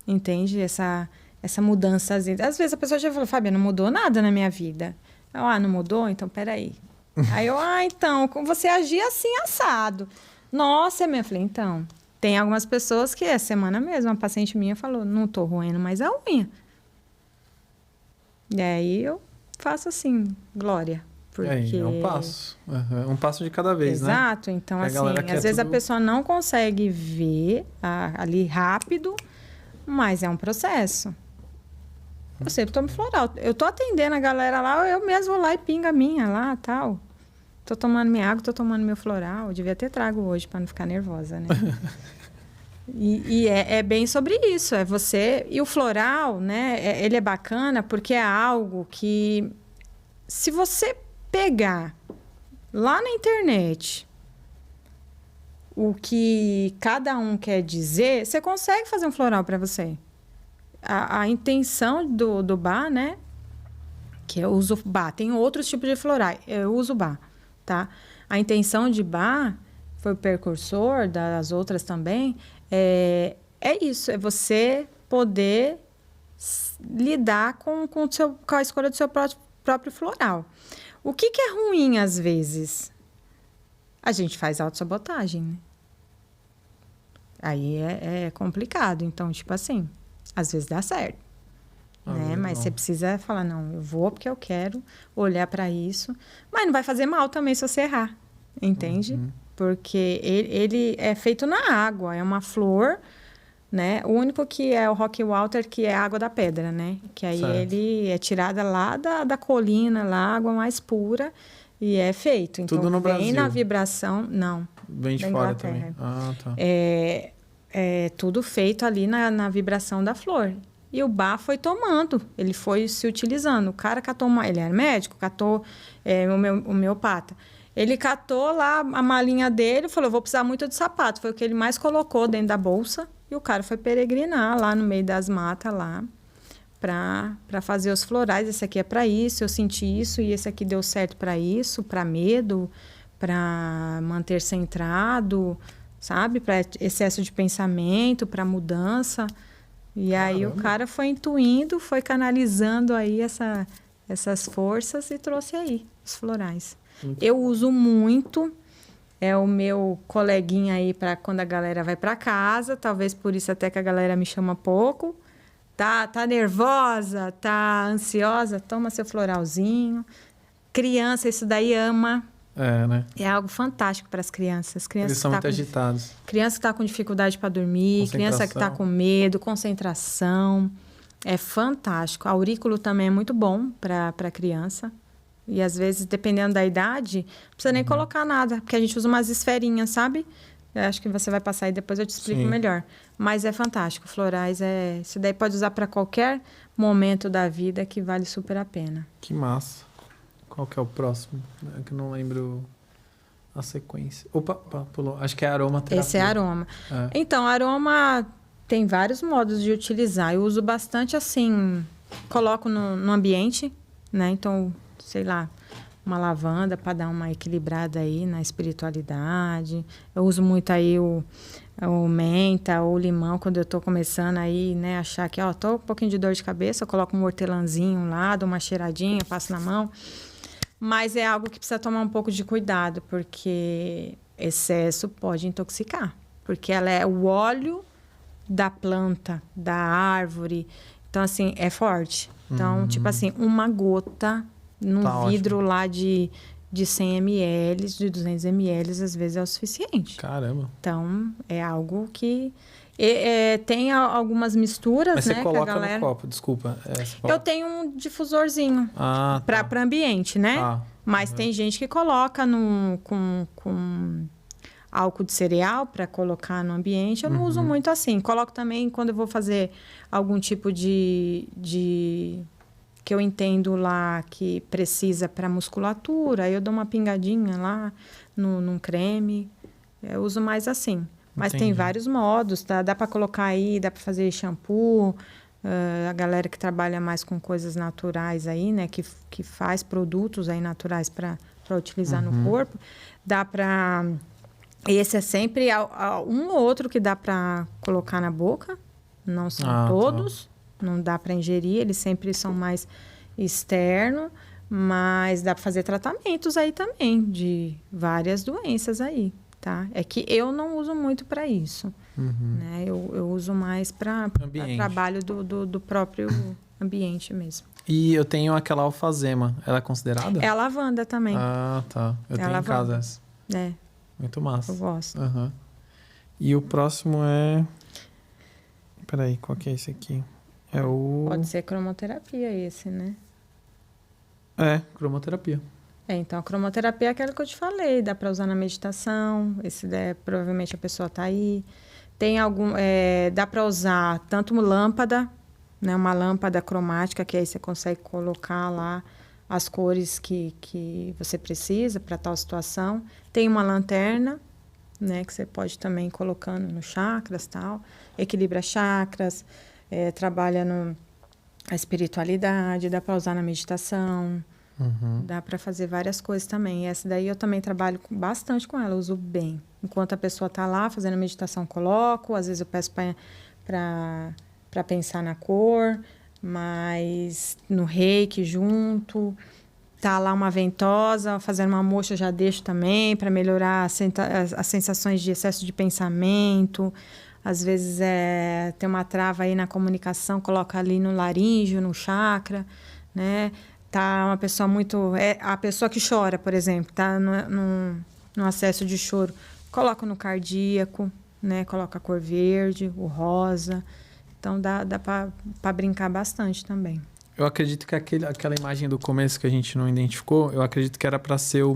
entende? Essa mudança. Às vezes a pessoa já falou, Fábia, não mudou nada na minha vida. Não mudou? Então, peraí. Aí eu, então, você agia assim, assado. Nossa, é mesmo. Eu falei, então, tem algumas pessoas que, essa semana mesmo, uma paciente minha falou, não tô roendo mais a unha. E aí eu faço assim, glória. Porque...
É um passo. Um passo de cada vez,
Exato.
né?
Exato. Então, assim, às vezes
tudo...
a pessoa não consegue ver ali rápido, mas é um processo. Eu sempre tomo floral. Eu tô atendendo a galera lá, eu mesmo vou lá e pinga a minha lá, tal. Tô tomando minha água, tô tomando meu floral. Eu devia ter trago hoje para não ficar nervosa, né? E é bem sobre isso. É você... E o floral, né? Ele é bacana porque é algo que... Se você pegar lá na internet o que cada um quer dizer, você consegue fazer um floral para você. A intenção do bar, né? Que eu uso bar. Tem outros tipos de florais. Eu uso bar, tá? A intenção de bar foi o precursor das outras também. É isso. É você poder lidar com a escolha do seu próprio floral. O que é ruim, às vezes? A gente faz autossabotagem, né? Aí é complicado. Então, tipo assim... Às vezes dá certo, né? Mas você precisa falar, não, eu vou porque eu quero olhar para isso. Mas não vai fazer mal também se você errar, entende? Porque ele é feito na água, é uma flor, né? O único que é o rock water, que é a água da pedra, né? Que aí ele é tirada lá da colina, lá, água mais pura, e é feito. Então,
tudo no Brasil?
Vem na vibração... Não.
Vem de fora também? Ah, tá.
É tudo feito ali na vibração da flor. E o bar foi tomando, ele foi se utilizando. O cara catou ele era médico, catou homeopata. Ele catou lá a malinha dele e falou, vou precisar muito de sapato. Foi o que ele mais colocou dentro da bolsa. E o cara foi peregrinar lá no meio das matas lá para fazer os florais. Esse aqui é para isso, eu senti isso. E esse aqui deu certo para isso, para medo, para manter centrado... Sabe? Para excesso de pensamento, para mudança. E aí o cara foi intuindo, foi canalizando aí essas forças e trouxe aí os florais. Eu uso muito, é o meu coleguinha aí para quando a galera vai para casa, talvez por isso até que a galera me chama pouco. Tá nervosa, tá ansiosa, toma seu floralzinho. Criança, isso daí ama.
Né?
É algo fantástico para as crianças.
Eles são muito agitados.
Criança que está com dificuldade para dormir, criança que está com medo, concentração. É fantástico. Aurículo também é muito bom para a criança. E, às vezes, dependendo da idade, não precisa nem colocar nada, porque a gente usa umas esferinhas, sabe? Eu acho que você vai passar e depois eu te explico melhor. Mas é fantástico. Florais, isso daí pode usar para qualquer momento da vida que vale super a pena.
Que massa. Qual que é o próximo? É que eu não lembro a sequência. Opa, pulou. Acho que é aromaterapia.
Esse é aroma. Então, aroma tem vários modos de utilizar. Eu uso bastante assim, coloco no ambiente, né? Então, sei lá, uma lavanda para dar uma equilibrada aí na espiritualidade. Eu uso muito aí o menta ou limão quando eu tô começando aí, né? Achar que, tô com um pouquinho de dor de cabeça, eu coloco um hortelãzinho lá, dou uma cheiradinha, passo na mão. Mas é algo que precisa tomar um pouco de cuidado, porque excesso pode intoxicar. Porque ela é o óleo da planta, da árvore. Então, assim, é forte. Então, tipo assim, uma gota num vidro lá de 100 ml, de 200 ml, às vezes é o suficiente.
Caramba.
Então, é algo que... tem algumas misturas,
mas
né?
Mas você coloca
que a galera...
no copo, desculpa.
Eu tenho um difusorzinho para ambiente, né? Mas tem gente que coloca com álcool de cereal para colocar no ambiente. Eu não uso muito assim. Coloco também quando eu vou fazer algum tipo de que eu entendo lá que precisa para musculatura. Aí eu dou uma pingadinha lá num creme. Eu uso mais assim. Mas tem vários modos, tá? Dá para colocar aí, dá para fazer shampoo, a galera que trabalha mais com coisas naturais aí, né? Que faz produtos aí naturais para utilizar no corpo. Dá para... Esse é sempre um ou outro que dá para colocar na boca. Não são todos. Tá. Não dá para ingerir. Eles sempre são mais externos. Mas dá para fazer tratamentos aí também. De várias doenças aí, tá? É que eu não uso muito para isso. Né? Eu uso mais para trabalho do próprio ambiente mesmo.
E eu tenho aquela alfazema. Ela é considerada?
É a lavanda também.
Ah, tá. Eu tenho em casa essa.
É.
Muito massa.
Eu gosto.
E o próximo é... Peraí, qual que é esse aqui? É o...
Pode ser cromoterapia esse, né?
É, cromoterapia.
Então a cromoterapia é aquela que eu te falei. Dá para usar na meditação. Provavelmente a pessoa tá aí. Tem algum... dá para usar tanto uma lâmpada, né? Uma lâmpada cromática, que aí você consegue colocar lá as cores que você precisa para tal situação. Tem uma lanterna, né, que você pode também ir colocando nos chakras, tal. Equilibra chakras, trabalha a espiritualidade, dá para usar na meditação, dá para fazer várias coisas também. E essa daí eu também trabalho bastante com ela, uso bem. Enquanto a pessoa está lá fazendo a meditação, coloco. Às vezes eu peço para pensar na cor, mas no reiki junto. Tá lá uma ventosa, fazendo uma moxa, já deixo também, para melhorar as sensações de excesso de pensamento. Às vezes tem uma trava aí na comunicação, coloca ali no laríngeo, no chakra, né? Tá uma pessoa muito... a pessoa que chora, por exemplo, tá no acesso de choro, coloca no cardíaco, né? Coloca a cor verde, o rosa. Então, dá para brincar bastante também.
Eu acredito que aquela imagem do começo que a gente não identificou, eu acredito que era para ser o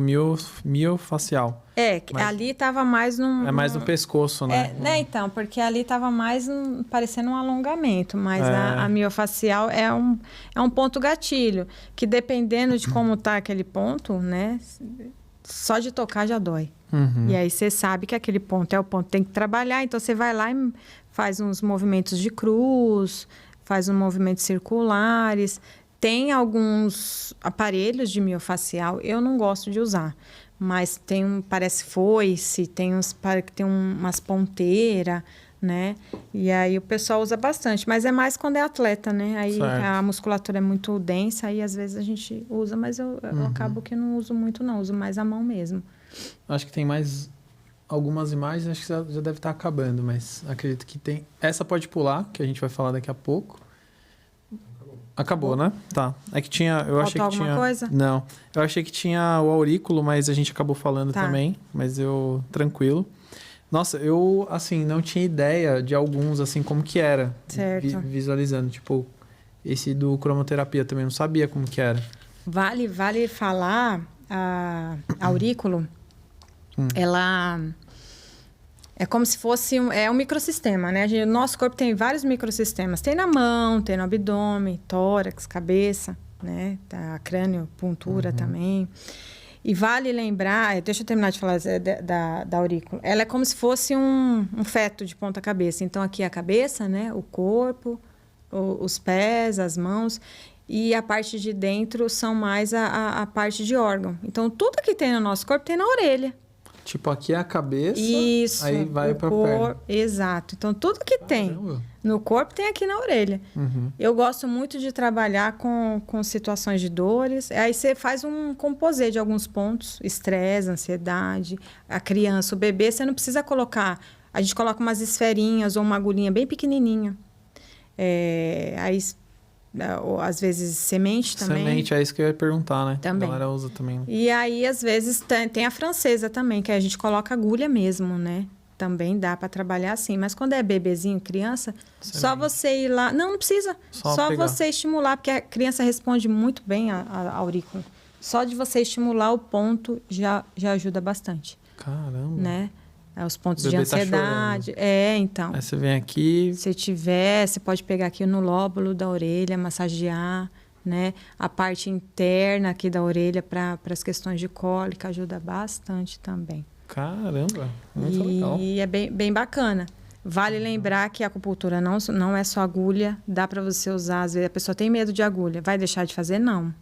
miofacial.
Mas ali estava mais
É mais no pescoço, né?
Então, porque ali estava mais parecendo um alongamento, mas a miofacial é um ponto gatilho, que dependendo de como tá aquele ponto, né? Só de tocar já dói. E aí você sabe que aquele ponto é o ponto que tem que trabalhar, então você vai lá e faz uns movimentos de cruz, faz uns movimentos circulares. Tem alguns aparelhos de miofacial, eu não gosto de usar, mas parece foice, tem umas ponteiras, né? E aí o pessoal usa bastante, mas é mais quando é atleta, né? Aí a musculatura é muito densa, aí às vezes a gente usa, mas eu acabo que não uso muito não, uso mais a mão mesmo.
Acho que tem mais algumas imagens, acho que já deve estar acabando, mas acredito que tem... Essa pode pular, que a gente vai falar daqui a pouco. Acabou, né? Tá. É que tinha...
Faltou alguma coisa?
Não. Eu achei que tinha o aurículo, mas a gente acabou falando também. Mas tranquilo. Nossa, eu, assim, não tinha ideia de alguns, assim, como que era.
Certo.
Visualizando. Tipo, esse do cromoterapia também, não sabia como que era.
Vale falar, a aurículo, ela... É como se fosse um microsistema, né? O nosso corpo tem vários microsistemas. Tem na mão, tem no abdômen, tórax, cabeça, né? Tá, crânio, puntura também. E vale lembrar... Deixa eu terminar de falar da aurícula. Ela é como se fosse um feto de ponta cabeça. Então, aqui é a cabeça, né? O corpo, os pés, as mãos. E a parte de dentro são mais a parte de órgão. Então, tudo que tem no nosso corpo tem na orelha.
Tipo, aqui é a cabeça,
isso,
aí vai pra perna.
Exato. Então, tudo que tem no corpo tem aqui na orelha. Eu gosto muito de trabalhar com situações de dores. Aí você faz um composê de alguns pontos. Estresse, ansiedade. A criança, o bebê, você não precisa colocar... A gente coloca umas esferinhas ou uma agulhinha bem pequenininha. Aí... às vezes semente também.
Semente, é isso que eu ia perguntar, né?
Também.
A galera usa também.
E aí, às vezes, tem a francesa também, que a gente coloca agulha mesmo, né? Também dá para trabalhar assim. Mas quando é bebezinho, criança, só você ir lá... Não precisa. Só você estimular, porque a criança responde muito bem a aurícula. Só de você estimular o ponto já ajuda bastante.
Caramba.
Né? Os pontos de ansiedade. Tá então.
Aí você vem aqui...
Se tiver, você pode pegar aqui no lóbulo da orelha, massagear, né? A parte interna aqui da orelha para as questões de cólica ajuda bastante também.
Caramba, muito legal.
E é bem bacana. Vale lembrar que a acupuntura não é só agulha, dá para você usar, às vezes a pessoa tem medo de agulha, vai deixar de fazer? Não.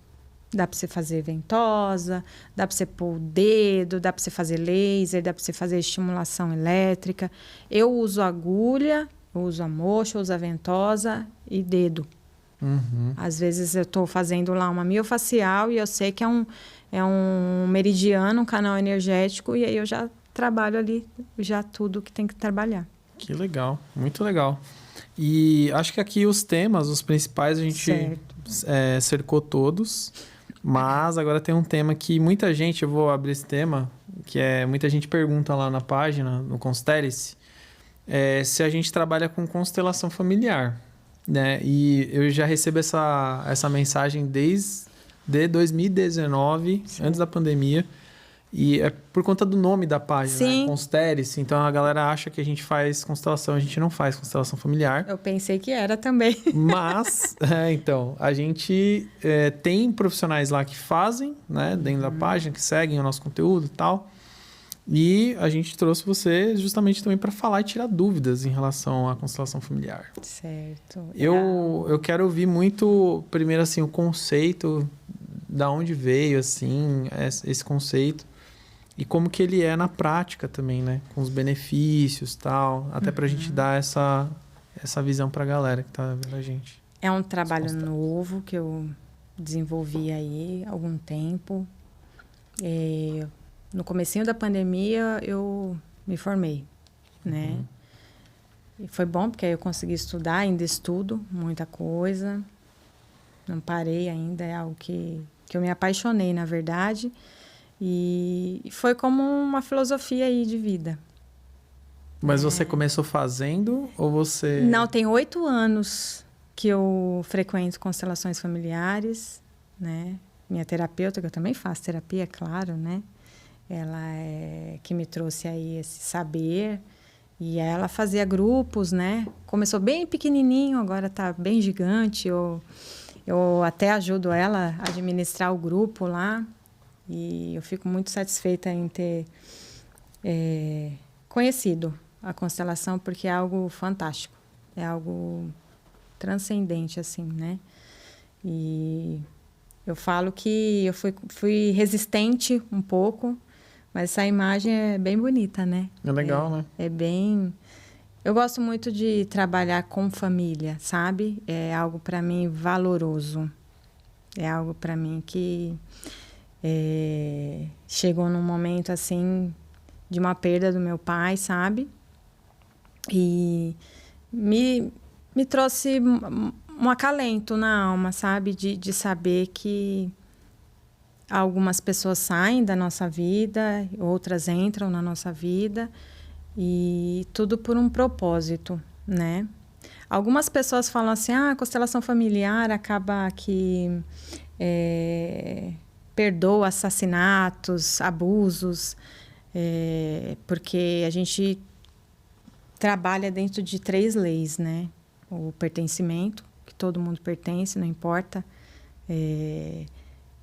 Dá para você fazer ventosa, dá para você pôr o dedo, dá para você fazer laser, dá para você fazer estimulação elétrica. Eu uso agulha, eu uso a moxa, eu uso a ventosa e dedo. Às vezes eu estou fazendo lá uma miofacial e eu sei que é um meridiano, um canal energético, e aí eu já trabalho ali já tudo que tem que trabalhar.
Que legal, muito legal. E acho que aqui os temas, os principais, a gente cercou todos, mas agora tem um tema que muita gente, eu vou abrir esse tema, que muita gente pergunta lá na página, no Constele-se, se a gente trabalha com constelação familiar. Né? E eu já recebo essa mensagem desde 2019, sim, antes da pandemia. E é por conta do nome da página, né? Constele-se. Então a galera acha que a gente faz constelação, a gente não faz constelação familiar.
Eu pensei que era também.
Mas, então, a gente tem profissionais lá que fazem, né, dentro da página, que seguem o nosso conteúdo e tal. E a gente trouxe você justamente também para falar e tirar dúvidas em relação à constelação familiar.
Certo.
Eu quero ouvir muito, primeiro, assim, o conceito, da onde veio, assim, esse conceito. E como que ele é na prática também, né? Com os benefícios e tal. Até para a gente dar essa visão para a galera que tá vendo a gente.
É um trabalho novo que eu desenvolvi aí há algum tempo. No comecinho da pandemia, eu me formei, né? E foi bom, porque aí eu consegui estudar, ainda estudo muita coisa. Não parei ainda, é algo que eu me apaixonei, na verdade. E foi como uma filosofia aí de vida.
Mas você começou fazendo ou você...
Não, tem 8 anos que eu frequento constelações familiares, né? Minha terapeuta, que eu também faço terapia, claro, né? Ela que me trouxe aí esse saber. E ela fazia grupos, né? Começou bem pequenininho, agora está bem gigante. Eu até ajudo ela a administrar o grupo lá. E eu fico muito satisfeita em ter conhecido a constelação, porque é algo fantástico. É algo transcendente, assim, né? E eu falo que eu fui resistente um pouco, mas essa imagem é bem bonita, né?
É legal, né?
É bem... Eu gosto muito de trabalhar com família, sabe? É algo para mim valoroso. É algo para mim que chegou num momento, assim, de uma perda do meu pai, sabe? E me trouxe um acalento na alma, sabe? De saber que algumas pessoas saem da nossa vida, outras entram na nossa vida, e tudo por um propósito, né? Algumas pessoas falam assim, a constelação familiar acaba que perdoa assassinatos, abusos, porque a gente trabalha dentro de 3 leis, né? O pertencimento, que todo mundo pertence, não importa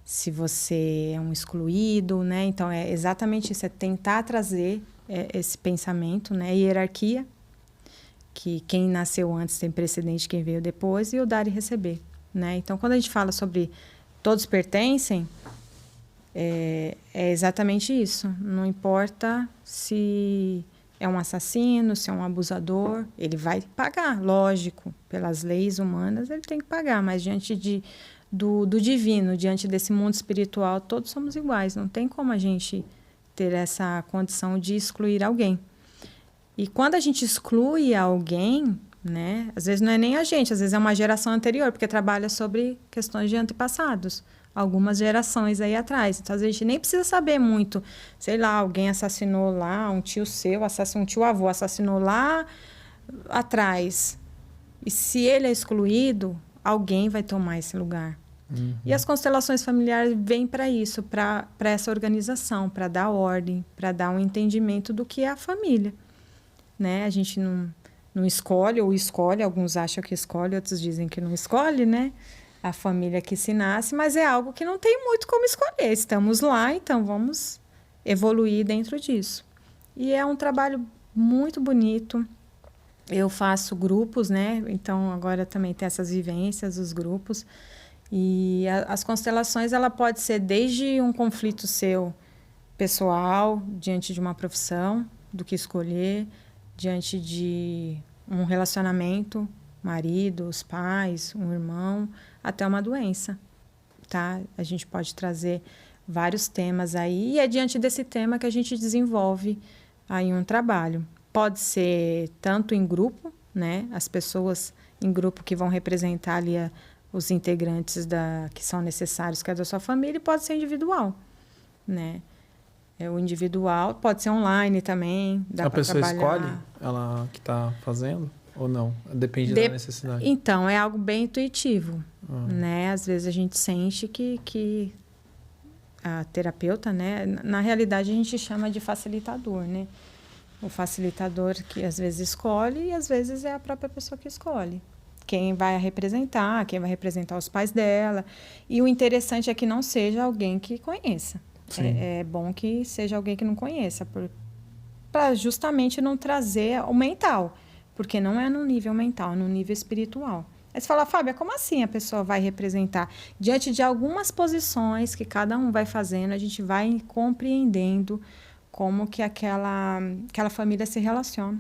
se você é um excluído, né? Então, é exatamente isso, é tentar trazer esse pensamento, né? Hierarquia, que quem nasceu antes tem precedente de quem veio depois, e o dar e receber, né? Então, quando a gente fala sobre todos pertencem, é exatamente isso. Não importa se é um assassino, se é um abusador, ele vai pagar, lógico, pelas leis humanas ele tem que pagar, mas diante do divino, diante desse mundo espiritual, todos somos iguais, não tem como a gente ter essa condição de excluir alguém. E quando a gente exclui alguém, né, às vezes não é nem a gente, às vezes é uma geração anterior, porque trabalha sobre questões de antepassados, algumas gerações aí atrás. Então, a gente nem precisa saber muito. Sei lá, alguém assassinou lá, um tio seu, um tio-avô assassinou lá atrás. E se ele é excluído, alguém vai tomar esse lugar. E as constelações familiares vêm para isso, para essa organização, para dar ordem, para dar um entendimento do que é a família. Né? A gente não escolhe, ou escolhe, alguns acham que escolhe, outros dizem que não escolhe, né? A família que se nasce, mas é algo que não tem muito como escolher. Estamos lá, então vamos evoluir dentro disso. E é um trabalho muito bonito. Eu faço grupos, né? Então, agora também tem essas vivências, os grupos. E as constelações, ela pode ser desde um conflito seu pessoal, diante de uma profissão, do que escolher, diante de um relacionamento, marido, os pais, um irmão, até uma doença, tá? A gente pode trazer vários temas aí, e é diante desse tema que a gente desenvolve aí um trabalho. Pode ser tanto em grupo, né? As pessoas em grupo que vão representar ali os integrantes que são necessários, que é da sua família, e pode ser individual, né? O individual pode ser online também, dá para trabalhar. A pessoa escolhe
ela que está fazendo ou não? Depende da necessidade.
Então, é algo bem intuitivo, né? Às vezes a gente sente que a terapeuta, né? Na realidade, a gente chama de facilitador, né? O facilitador que às vezes escolhe e às vezes é a própria pessoa que escolhe. Quem vai representar os pais dela. E o interessante é que não seja alguém que conheça. É bom que seja alguém que não conheça, para justamente não trazer o mental, porque não é no nível mental, é no nível espiritual. Aí você fala, Fábia, como assim a pessoa vai representar? Diante de algumas posições que cada um vai fazendo, a gente vai compreendendo como que aquela família se relaciona,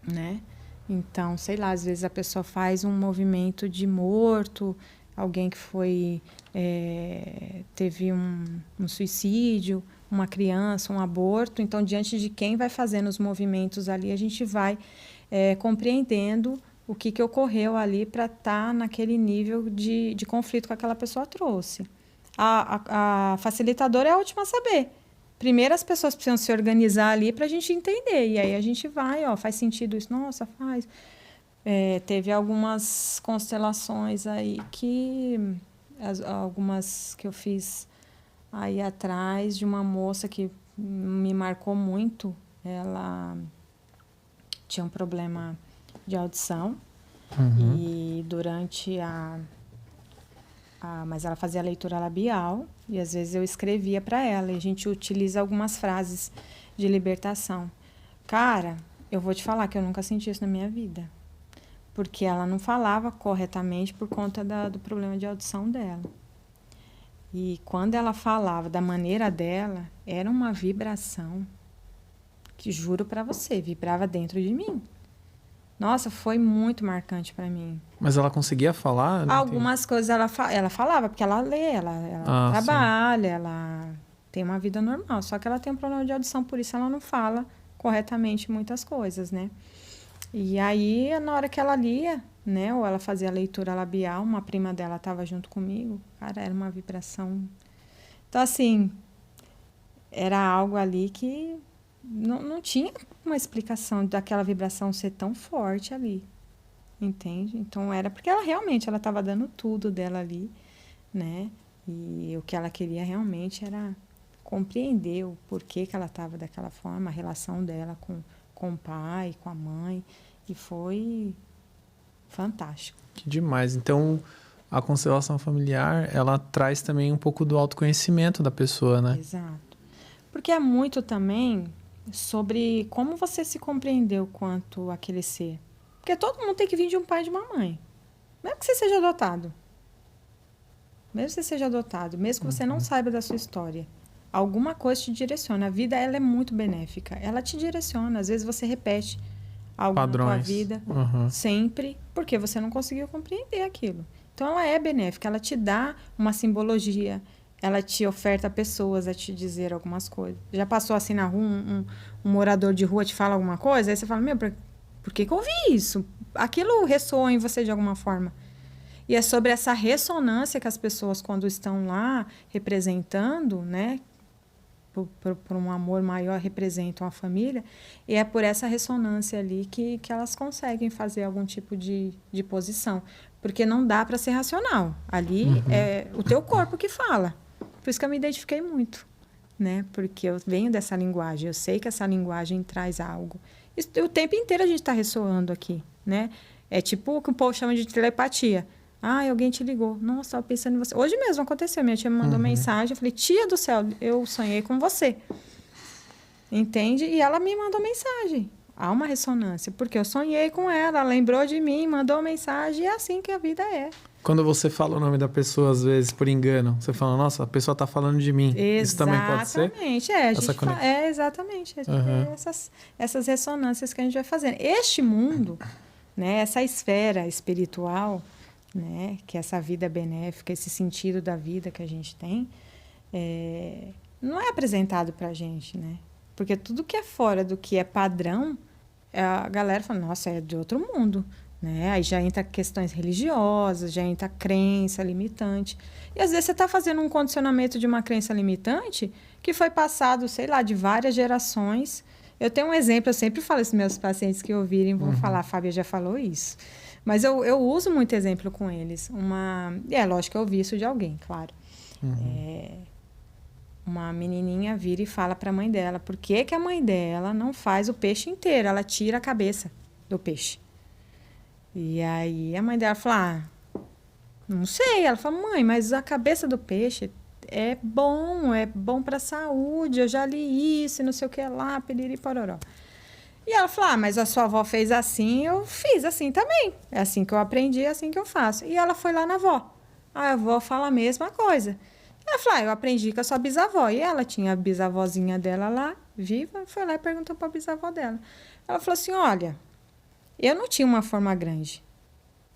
né? Então, sei lá, às vezes a pessoa faz um movimento de morto, alguém que teve um suicídio, uma criança, um aborto. Então, diante de quem vai fazendo os movimentos ali, a gente vai compreendendo o que ocorreu ali para estar naquele nível de conflito que aquela pessoa trouxe. A facilitadora é a última a saber. Primeiro, as pessoas precisam se organizar ali para a gente entender. E aí a gente vai, faz sentido isso? Nossa, faz. Teve algumas constelações aí algumas que eu fiz aí atrás, de uma moça que me marcou muito. Ela tinha um problema de audição e durante mas ela fazia leitura labial e às vezes eu escrevia para ela e a gente utiliza algumas frases de libertação. Cara, eu vou te falar que eu nunca senti isso na minha vida, porque ela não falava corretamente por conta do problema de audição dela. E quando ela falava da maneira dela, era uma vibração que, juro para você, vibrava dentro de mim. Nossa, foi muito marcante para mim.
Mas ela conseguia falar?
Algumas coisas ela falava, porque ela lê, ela trabalha, sim. Ela tem uma vida normal. Só que ela tem um problema de audição, por isso ela não fala corretamente muitas coisas, né? E aí, na hora que ela lia, né, ou ela fazia a leitura labial, uma prima dela estava junto comigo, cara, era uma vibração. Então, assim, era algo ali que não tinha uma explicação daquela vibração ser tão forte ali, entende? Então, era porque ela realmente estava dando tudo dela ali, né? E o que ela queria realmente era compreender o porquê que ela estava daquela forma, a relação dela com o pai, com a mãe, e foi fantástico.
Que demais. Então, a constelação familiar, ela traz também um pouco do autoconhecimento da pessoa, né?
Exato. Porque é muito também sobre como você se compreendeu quanto aquele ser. Porque todo mundo tem que vir de um pai e de uma mãe. Mesmo que você seja adotado. Mesmo que você não saiba da sua história. Alguma coisa te direciona. A vida, ela é muito benéfica. Ela te direciona. Às vezes você repete algo
padrões
na tua vida sempre, porque você não conseguiu compreender aquilo. Então, ela é benéfica. Ela te dá uma simbologia. Ela te oferta pessoas a te dizer algumas coisas. Já passou assim na rua, um morador de rua te fala alguma coisa, aí você fala, por que eu ouvi isso? Aquilo ressoa em você de alguma forma. E é sobre essa ressonância que as pessoas, quando estão lá representando, né, por um amor maior, representam a família, e é por essa ressonância ali que elas conseguem fazer algum tipo de posição. Porque não dá para ser racional. Ali é o teu corpo que fala. Por isso que eu me identifiquei muito, né? Porque eu venho dessa linguagem, eu sei que essa linguagem traz algo. Isso, o tempo inteiro a gente está ressoando aqui, né? É tipo o que o povo chama de telepatia. Alguém te ligou. Nossa, estava pensando em você. Hoje mesmo aconteceu, minha tia me mandou mensagem, eu falei, tia do céu, eu sonhei com você. Entende? E ela me mandou mensagem. Há uma ressonância, porque eu sonhei com ela lembrou de mim, mandou mensagem, e é assim que a vida é.
Quando você fala o nome da pessoa, às vezes, por engano, você fala, nossa, a pessoa tá falando de mim.
Exatamente.
Isso também pode ser?
Exatamente, exatamente. Essas ressonâncias que a gente vai fazendo. Este mundo, né, essa esfera espiritual, né, que é essa vida benéfica, esse sentido da vida que a gente tem, não é apresentado pra gente, né? Porque tudo que é fora do que é padrão, a galera fala, nossa, é de outro mundo, né? Aí já entra questões religiosas, já entra crença limitante. E às vezes você está fazendo um condicionamento de uma crença limitante que foi passado, sei lá, de várias gerações. Eu tenho um exemplo, eu sempre falo isso para meus pacientes que ouvirem, vão falar, a Fábia já falou isso. Mas eu uso muito exemplo com eles. Lógico que eu ouvi isso de alguém, claro. Uma menininha vira e fala para a mãe dela por que a mãe dela não faz o peixe inteiro, ela tira a cabeça do peixe. E aí a mãe dela fala, não sei. Ela fala, mãe, mas a cabeça do peixe é bom para a saúde, eu já li isso, e não sei o que lá, piriri pororó. E ela fala, mas a sua avó fez assim, eu fiz assim também. É assim que eu aprendi, é assim que eu faço. E ela foi lá na avó. A avó fala a mesma coisa. Ela falou, eu aprendi com a sua bisavó. E ela tinha a bisavózinha dela lá, viva, foi lá e perguntou para a bisavó dela. Ela falou assim, olha, eu não tinha uma forma grande.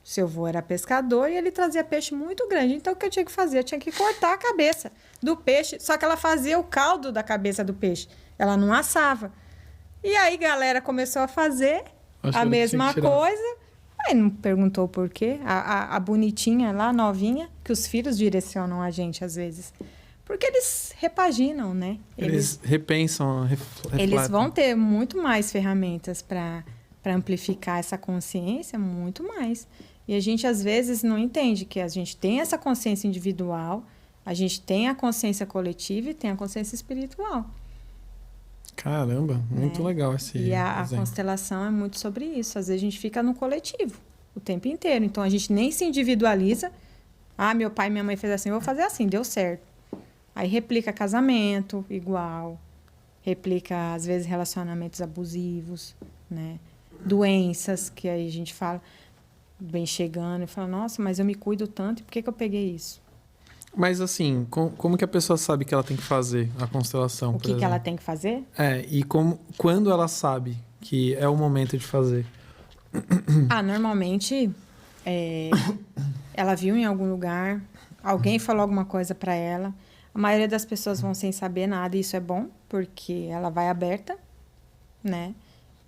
Seu avô era pescador e ele trazia peixe muito grande. Então, o que eu tinha que fazer? Eu tinha que cortar a cabeça do peixe. Só que ela fazia o caldo da cabeça do peixe. Ela não assava. E aí, galera começou a fazer a mesma coisa. Aí não perguntou por quê. A bonitinha lá, novinha, que os filhos direcionam a gente às vezes. Porque eles repaginam, né?
Eles repensam, refletem.
Eles vão ter muito mais ferramentas para amplificar essa consciência, muito mais. E a gente, às vezes, não entende que a gente tem essa consciência individual, a gente tem a consciência coletiva e tem a consciência espiritual.
Caramba, muito legal esse
E a constelação é muito sobre isso. Às vezes a gente fica no coletivo o tempo inteiro. Então, a gente nem se individualiza. Ah, meu pai e minha mãe fez assim, eu vou fazer assim, deu certo. Aí replica casamento igual. Replica, às vezes, relacionamentos abusivos, né? Doenças, que aí a gente fala, vem chegando e fala, nossa, mas eu me cuido tanto, e por que eu peguei isso?
Mas assim, como que a pessoa sabe que ela tem que fazer a constelação?
O que ela tem que fazer?
E quando ela sabe que é o momento de fazer?
Normalmente, ela viu em algum lugar, alguém falou alguma coisa para ela. A maioria das pessoas vão sem saber nada, e isso é bom, porque ela vai aberta, né?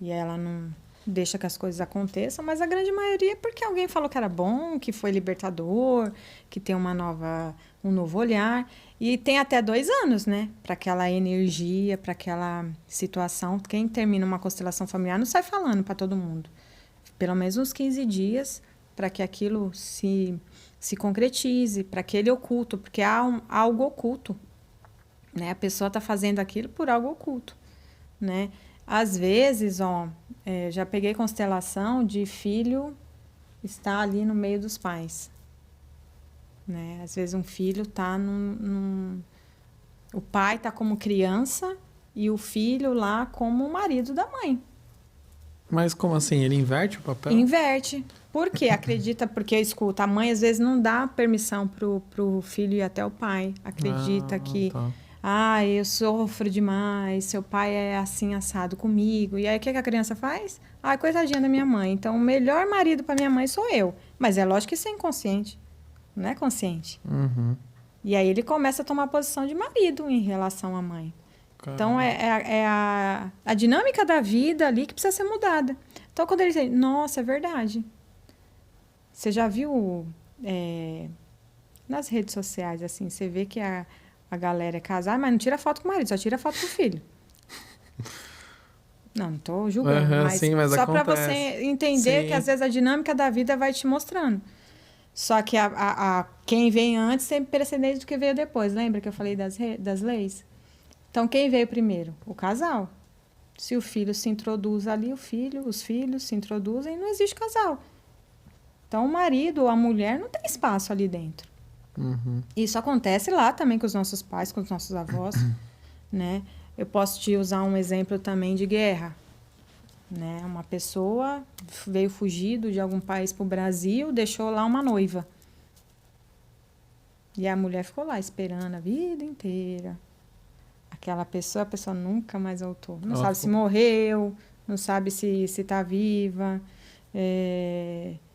E ela não deixa que as coisas aconteçam, mas a grande maioria é porque alguém falou que era bom, que foi libertador, que tem um novo olhar. E tem até 2 anos, né? Para aquela energia, para aquela situação. Quem termina uma constelação familiar não sai falando para todo mundo. Pelo menos uns 15 dias para que aquilo se concretize, para aquele oculto, porque há algo oculto, né? A pessoa está fazendo aquilo por algo oculto, né? Às vezes, já peguei constelação de filho estar ali no meio dos pais, né? Às vezes um filho está o pai está como criança e o filho lá como o marido da mãe.
Mas como assim? Ele inverte o papel?
Inverte. Por quê? Acredita, porque eu escuto, a mãe às vezes não dá permissão pro filho ir até o pai. Acredita que...
Tá.
Eu sofro demais, seu pai é assim, assado comigo. E aí, o que a criança faz? Coitadinha da minha mãe. Então, o melhor marido para minha mãe sou eu. Mas é lógico que isso é inconsciente. Não é consciente.
Uhum.
E aí, ele começa a tomar posição de marido em relação à mãe. Caramba. Então, é a dinâmica da vida ali que precisa ser mudada. Então, quando ele diz, nossa, é verdade. Você já viu nas redes sociais, assim, você vê que a galera é casada, mas não tira foto com o marido, só tira foto com o filho. Não estou julgando, mas só para você entender que às vezes a dinâmica da vida vai te mostrando. Só que quem vem antes tem precedente do que veio depois. Lembra que eu falei das leis? Então, quem veio primeiro? O casal. Se o filho se introduz ali, os filhos se introduzem, não existe casal. Então, o marido ou a mulher não tem espaço ali dentro.
Uhum.
Isso acontece lá também com os nossos pais, com os nossos avós, né? Eu posso te usar um exemplo também de guerra. né? Uma pessoa veio fugido de algum país para o Brasil, deixou lá uma noiva. E a mulher ficou lá esperando a vida inteira. Aquela pessoa, a pessoa nunca mais voltou. Não sabe se morreu, não sabe se está viva,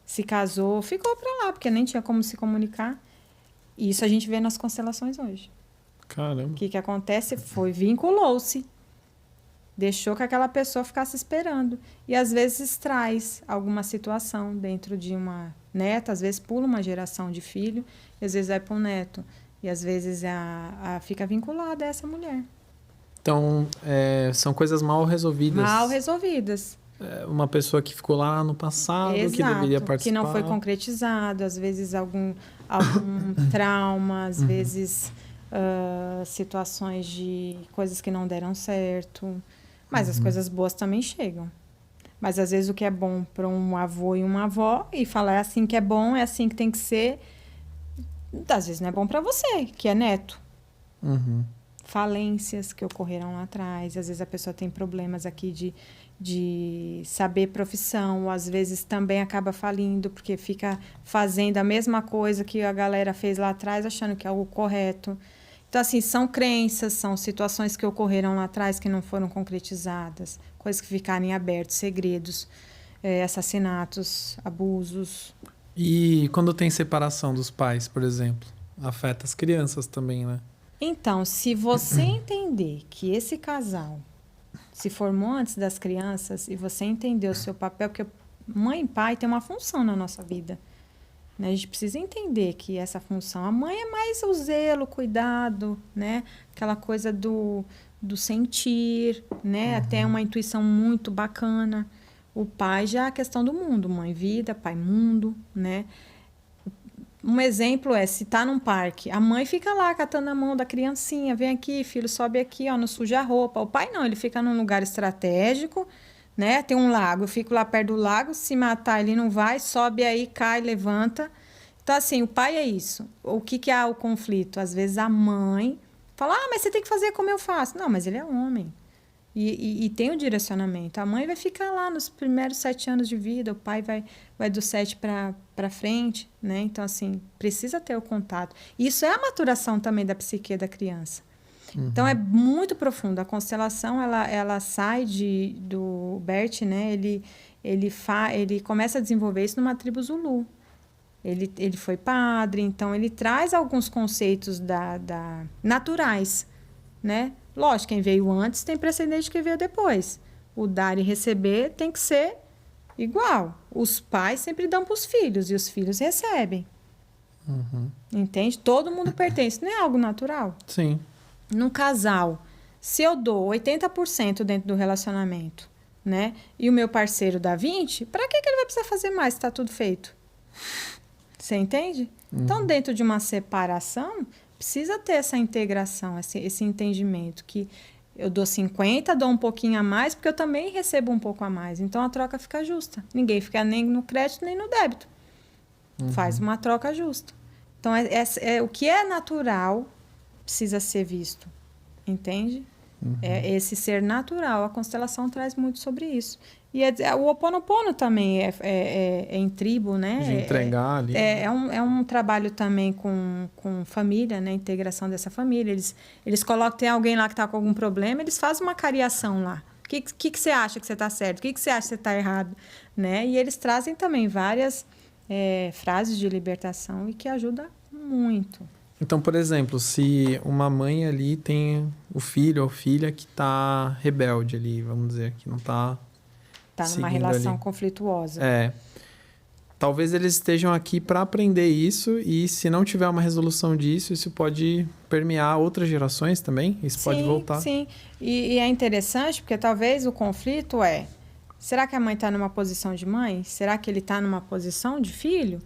se casou. Ficou para lá, porque nem tinha como se comunicar. E isso a gente vê nas constelações hoje.
Caramba.
O que acontece foi, vinculou-se. Deixou que aquela pessoa ficasse esperando. E, às vezes, traz alguma situação dentro de uma neta. Às vezes, pula uma geração de filho. E, às vezes, vai para um neto. E, às vezes, fica vinculada a essa mulher.
Então, são coisas mal resolvidas.
Mal resolvidas.
Uma pessoa que ficou lá no passado,
Exato,
que deveria participar.
Que não foi concretizado. Às vezes, algum trauma. Às vezes, situações de coisas que não deram certo. Mas as coisas boas também chegam. Mas, às vezes, o que é bom para um avô e uma avó, e falar é assim que é bom, é assim que tem que ser, às vezes não é bom para você, que é neto.
Uhum.
Falências que ocorreram lá atrás. Às vezes, a pessoa tem problemas aqui de saber profissão. Ou, às vezes, também acaba falindo, porque fica fazendo a mesma coisa que a galera fez lá atrás, achando que é o correto. Então, assim, são crenças, são situações que ocorreram lá atrás que não foram concretizadas, coisas que ficaram em aberto, segredos, assassinatos, abusos.
E quando tem separação dos pais, por exemplo, afeta as crianças também, né?
Então, se você entender que esse casal se formou antes das crianças e você entender o seu papel, porque mãe e pai têm uma função na nossa vida. A gente precisa entender que essa função... A mãe é mais o zelo, o cuidado, né? Aquela coisa do sentir, né? Até uma intuição muito bacana. O pai já é a questão do mundo. Mãe, vida. Pai, mundo, né? Um exemplo é, se tá num parque, a mãe fica lá catando a mão da criancinha. Vem aqui, filho, sobe aqui, ó, não suja a roupa. O pai não, ele fica num lugar estratégico, né? Tem um lago, eu fico lá perto do lago, se matar ele não vai, sobe aí, cai, levanta. Então, assim, o pai é isso. O que é o conflito? Às vezes a mãe fala, mas você tem que fazer como eu faço. Não, mas ele é homem. E tem o direcionamento. A mãe vai ficar lá nos primeiros 7 anos de vida, o pai vai do 7 para frente, né? Então, assim, precisa ter o contato. Isso é a maturação também da psique da criança. Então, é muito profundo. A constelação, ela sai do Bert, né? Ele começa a desenvolver isso numa tribo Zulu. Ele foi padre, então ele traz alguns conceitos naturais, né? Lógico, quem veio antes tem precedente de quem veio depois. O dar e receber tem que ser igual. Os pais sempre dão para os filhos e os filhos recebem. Entende? Todo mundo pertence. Não é algo natural?
Sim.
Num casal, se eu dou 80% dentro do relacionamento, né? E o meu parceiro dá 20%, para que ele vai precisar fazer mais se está tudo feito? Você entende? Então, dentro de uma separação, precisa ter essa integração, esse entendimento que eu dou 50%, dou um pouquinho a mais, porque eu também recebo um pouco a mais. Então, a troca fica justa. Ninguém fica nem no crédito, nem no débito. Faz uma troca justa. Então, o que é natural precisa ser visto. Entende? É esse ser natural. A constelação traz muito sobre isso. E o Ho'oponopono também é em tribo, né?
De entregar ali.
É um trabalho também com família, né? Integração dessa família. Eles colocam, tem alguém lá que está com algum problema, eles fazem uma cariação lá. O que você acha que você está certo? O que você acha que você está errado? Né? E eles trazem também várias frases de libertação e que ajuda muito.
Então, por exemplo, se uma mãe ali tem o filho ou filha que está rebelde ali, vamos dizer, que não está...
Está numa relação conflituosa.
Talvez eles estejam aqui para aprender isso e se não tiver uma resolução disso, isso pode permear outras gerações também? Isso pode voltar?
Sim, e é interessante porque talvez o conflito será que a mãe está numa posição de mãe? Será que ele está numa posição de filho?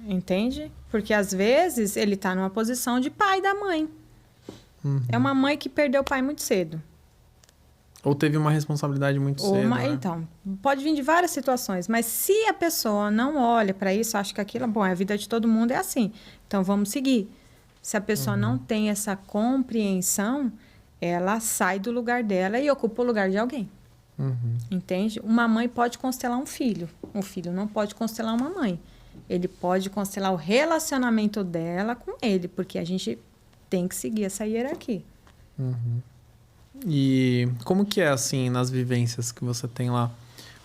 Entende? Porque às vezes ele está numa posição de pai da mãe. É uma mãe que perdeu o pai muito cedo.
Ou teve uma responsabilidade muito cedo, né?
Então, pode vir de várias situações. Mas se a pessoa não olha para isso, acha que aquilo... Bom, a vida de todo mundo é assim. Então, vamos seguir. Se a pessoa não tem essa compreensão, ela sai do lugar dela e ocupa o lugar de alguém. Entende? Uma mãe pode constelar um filho não pode constelar uma mãe. Ele pode constelar o relacionamento dela com ele, porque a gente tem que seguir essa hierarquia.
E como que é, assim, nas vivências que você tem lá?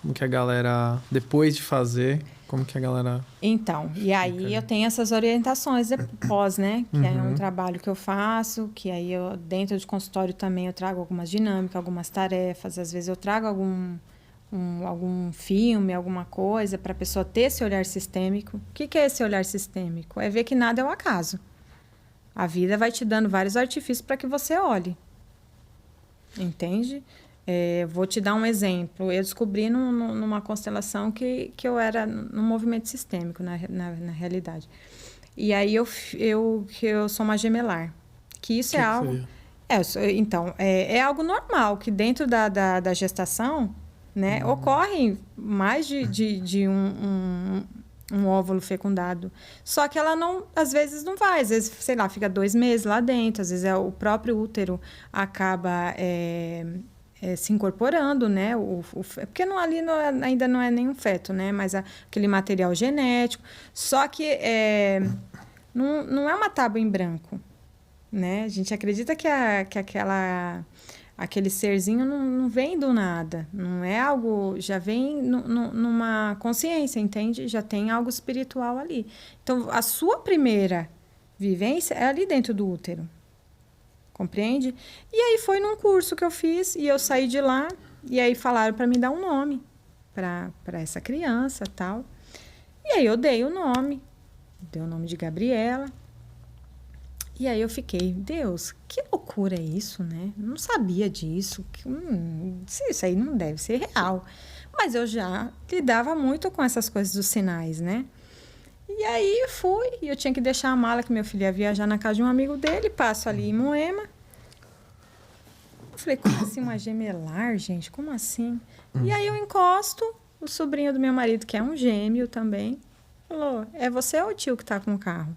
Como que a galera, depois de fazer, como que a galera...
Então, e aí eu tenho essas orientações depois, né? Que é um trabalho que eu faço, que aí eu, dentro de consultório também eu trago algumas dinâmicas, algumas tarefas. Às vezes eu trago algum filme, alguma coisa, para a pessoa ter esse olhar sistêmico. O que é esse olhar sistêmico? É ver que nada é um acaso. A vida vai te dando vários artifícios para que você olhe. Entende? Vou te dar um exemplo. Eu descobri numa constelação que eu era num movimento sistêmico, na realidade. E aí que eu sou uma gemelar. Que isso é algo... Então, é algo normal, que dentro da gestação, né, ocorre mais de um óvulo fecundado. Só que ela não, às vezes não vai. Às vezes, sei lá, fica 2 meses lá dentro. Às vezes o próprio útero acaba... se incorporando, né? Porque ali ainda não é nenhum feto, né? Mas aquele material genético. Só que não é uma tábua em branco, né? A gente acredita que aquele serzinho não vem do nada. Não é algo... Já vem numa consciência, entende? Já tem algo espiritual ali. Então, a sua primeira vivência é ali dentro do útero. Compreende? E aí foi num curso que eu fiz e eu saí de lá e aí falaram para me dar um nome para essa criança, tal. E aí eu dei o nome de Gabriela. E aí eu fiquei, Deus, que loucura é isso, né? Não sabia disso. Isso aí não deve ser real. Mas eu já lidava muito com essas coisas dos sinais, né? E aí fui, e eu tinha que deixar a mala, que meu filho ia viajar na casa de um amigo dele, passo ali em Moema. Eu falei, como assim uma gemelar, gente? Como assim? E aí eu encosto, o sobrinho do meu marido, que é um gêmeo também, falou, é você ou o tio que tá com o carro?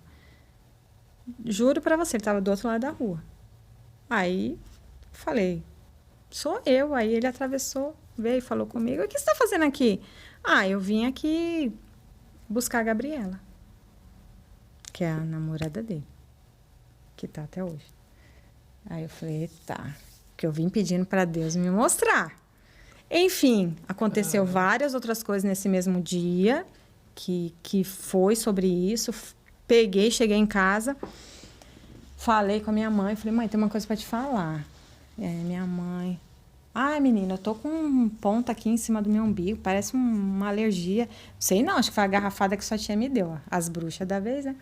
Juro pra você, ele tava do outro lado da rua. Aí, falei, sou eu. Aí ele atravessou, veio e falou comigo, o que você tá fazendo aqui? Eu vim aqui buscar a Gabriela, que é a namorada dele, que tá até hoje. Aí eu falei, tá, que eu vim pedindo para Deus me mostrar. Enfim, aconteceu várias outras coisas nesse mesmo dia, que foi sobre isso. Peguei, cheguei em casa, falei com a minha mãe, falei, mãe, tem uma coisa para te falar. Minha mãe... menina, eu tô com um ponto aqui em cima do meu umbigo, parece uma alergia. Sei não, acho que foi a garrafada que sua tia me deu, as bruxas da vez, né?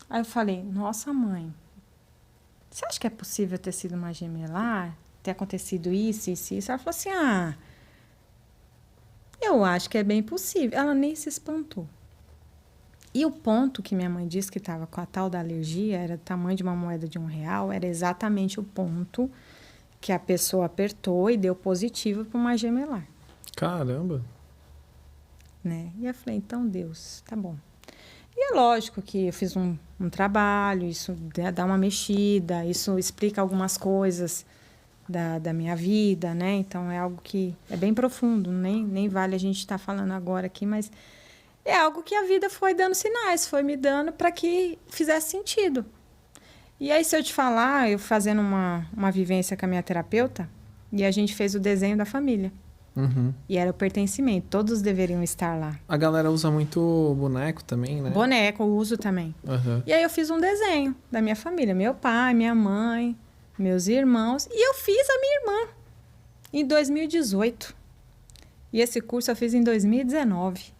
Aí eu falei, nossa, mãe, você acha que é possível ter sido uma gemelar? Ter acontecido isso, isso, isso? Ela falou assim, eu acho que é bem possível. Ela nem se espantou. E o ponto que minha mãe disse que estava com a tal da alergia, era do tamanho de uma moeda de R$1, era exatamente o ponto que a pessoa apertou e deu positivo para uma gemelar.
Caramba!
Né? E eu falei, então, Deus, tá bom. E é lógico que eu fiz um trabalho, isso dá uma mexida, isso explica algumas coisas da minha vida, né? Então, é algo que é bem profundo, nem vale a gente estar falando agora aqui, mas é algo que a vida foi dando sinais, foi me dando para que fizesse sentido. E aí, se eu te falar, eu fazendo uma vivência com a minha terapeuta, e a gente fez o desenho da família. E era o pertencimento, todos deveriam estar lá.
A galera usa muito boneco também, né?
Boneco, eu uso também. E aí eu fiz um desenho da minha família, meu pai, minha mãe, meus irmãos, e eu fiz a minha irmã em 2018. E esse curso eu fiz em 2019.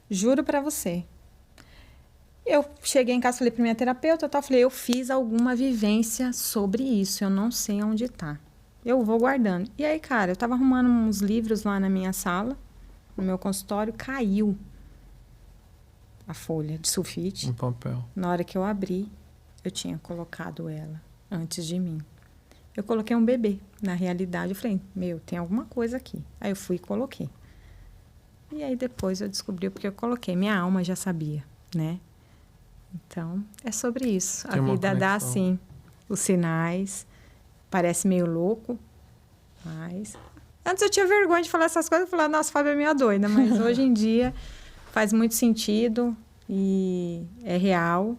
Juro pra você. Eu cheguei em casa, falei pra minha terapeuta, falei, eu fiz alguma vivência sobre isso, eu não sei onde tá. Eu vou guardando. E aí, cara, eu tava arrumando uns livros lá na minha sala, no meu consultório, caiu a folha de sulfite.
Um papel.
Na hora que eu abri, eu tinha colocado ela antes de mim. Eu coloquei um bebê. Na realidade, eu falei, tem alguma coisa aqui. Aí eu fui e coloquei. E aí depois eu descobri porque eu coloquei. Minha alma já sabia, né? Então, é sobre isso. A vida dá, assim, os sinais. Parece meio louco, mas Antes eu tinha vergonha de falar essas coisas, eu falava, nossa, Fábio é minha doida. Mas hoje em dia faz muito sentido e é real.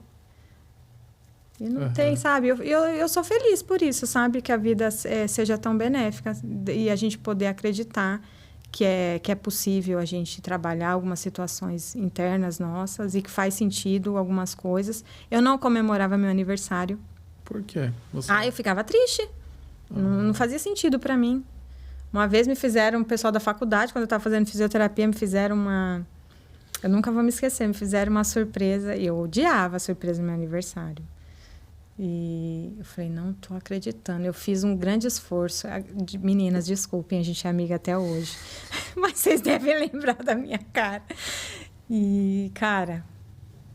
E não tem, sabe? Eu sou feliz por isso, sabe? Que a vida seja tão benéfica e a gente poder acreditar que é possível a gente trabalhar algumas situações internas nossas e que faz sentido algumas coisas. Eu não comemorava meu aniversário.
Por quê?
Eu ficava triste. Não fazia sentido para mim. Uma vez me fizeram, o pessoal da faculdade, quando eu estava fazendo fisioterapia, me fizeram uma... Eu nunca vou me esquecer, me fizeram uma surpresa. E eu odiava a surpresa do meu aniversário. E eu falei, não tô acreditando. Eu fiz um grande esforço. Meninas, desculpem, a gente é amiga até hoje. Mas vocês devem lembrar da minha cara. E, cara,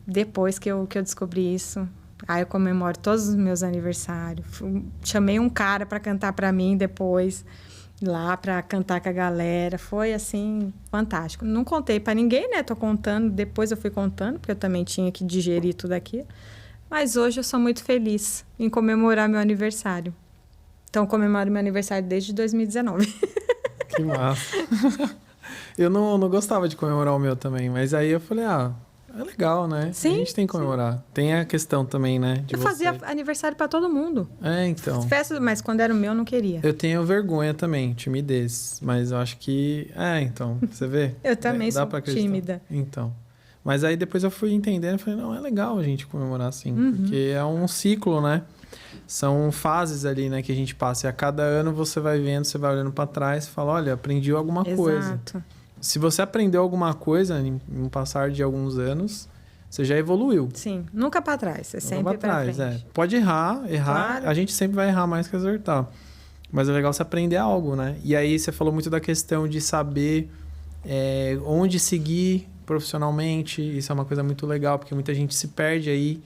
depois que eu descobri isso, aí eu comemoro todos os meus aniversários. Chamei um cara para cantar para mim depois, lá para cantar com a galera. Foi, assim, fantástico. Não contei para ninguém, né? Tô contando, depois eu fui contando, porque eu também tinha que digerir tudo aquilo. Mas hoje eu sou muito feliz em comemorar meu aniversário. Então, comemoro meu aniversário desde 2019.
Que massa. Eu não gostava de comemorar o meu também, mas aí eu falei, é legal, né?
Sim,
a gente tem que comemorar. Sim. Tem a questão também, né?
Eu fazia aniversário para todo mundo.
Então.
Festas, mas quando era o meu, eu não queria.
Eu tenho vergonha também, timidez. Mas eu acho que... então, você vê?
Eu também sou
pra
tímida.
Então... Mas aí depois eu fui entendendo e falei, não, é legal a gente comemorar assim, porque é um ciclo, né? São fases ali, né, que a gente passa. E a cada ano você vai vendo, você vai olhando para trás e fala, olha, aprendi alguma coisa. Se você aprendeu alguma coisa em um passar de alguns anos, você já evoluiu.
Sim, nunca para trás, é sempre para frente.
Pode errar, claro. A gente sempre vai errar mais que acertar. Mas é legal você aprender algo, né? E aí você falou muito da questão de saber onde seguir profissionalmente. Isso é uma coisa muito legal, porque muita gente se perde aí,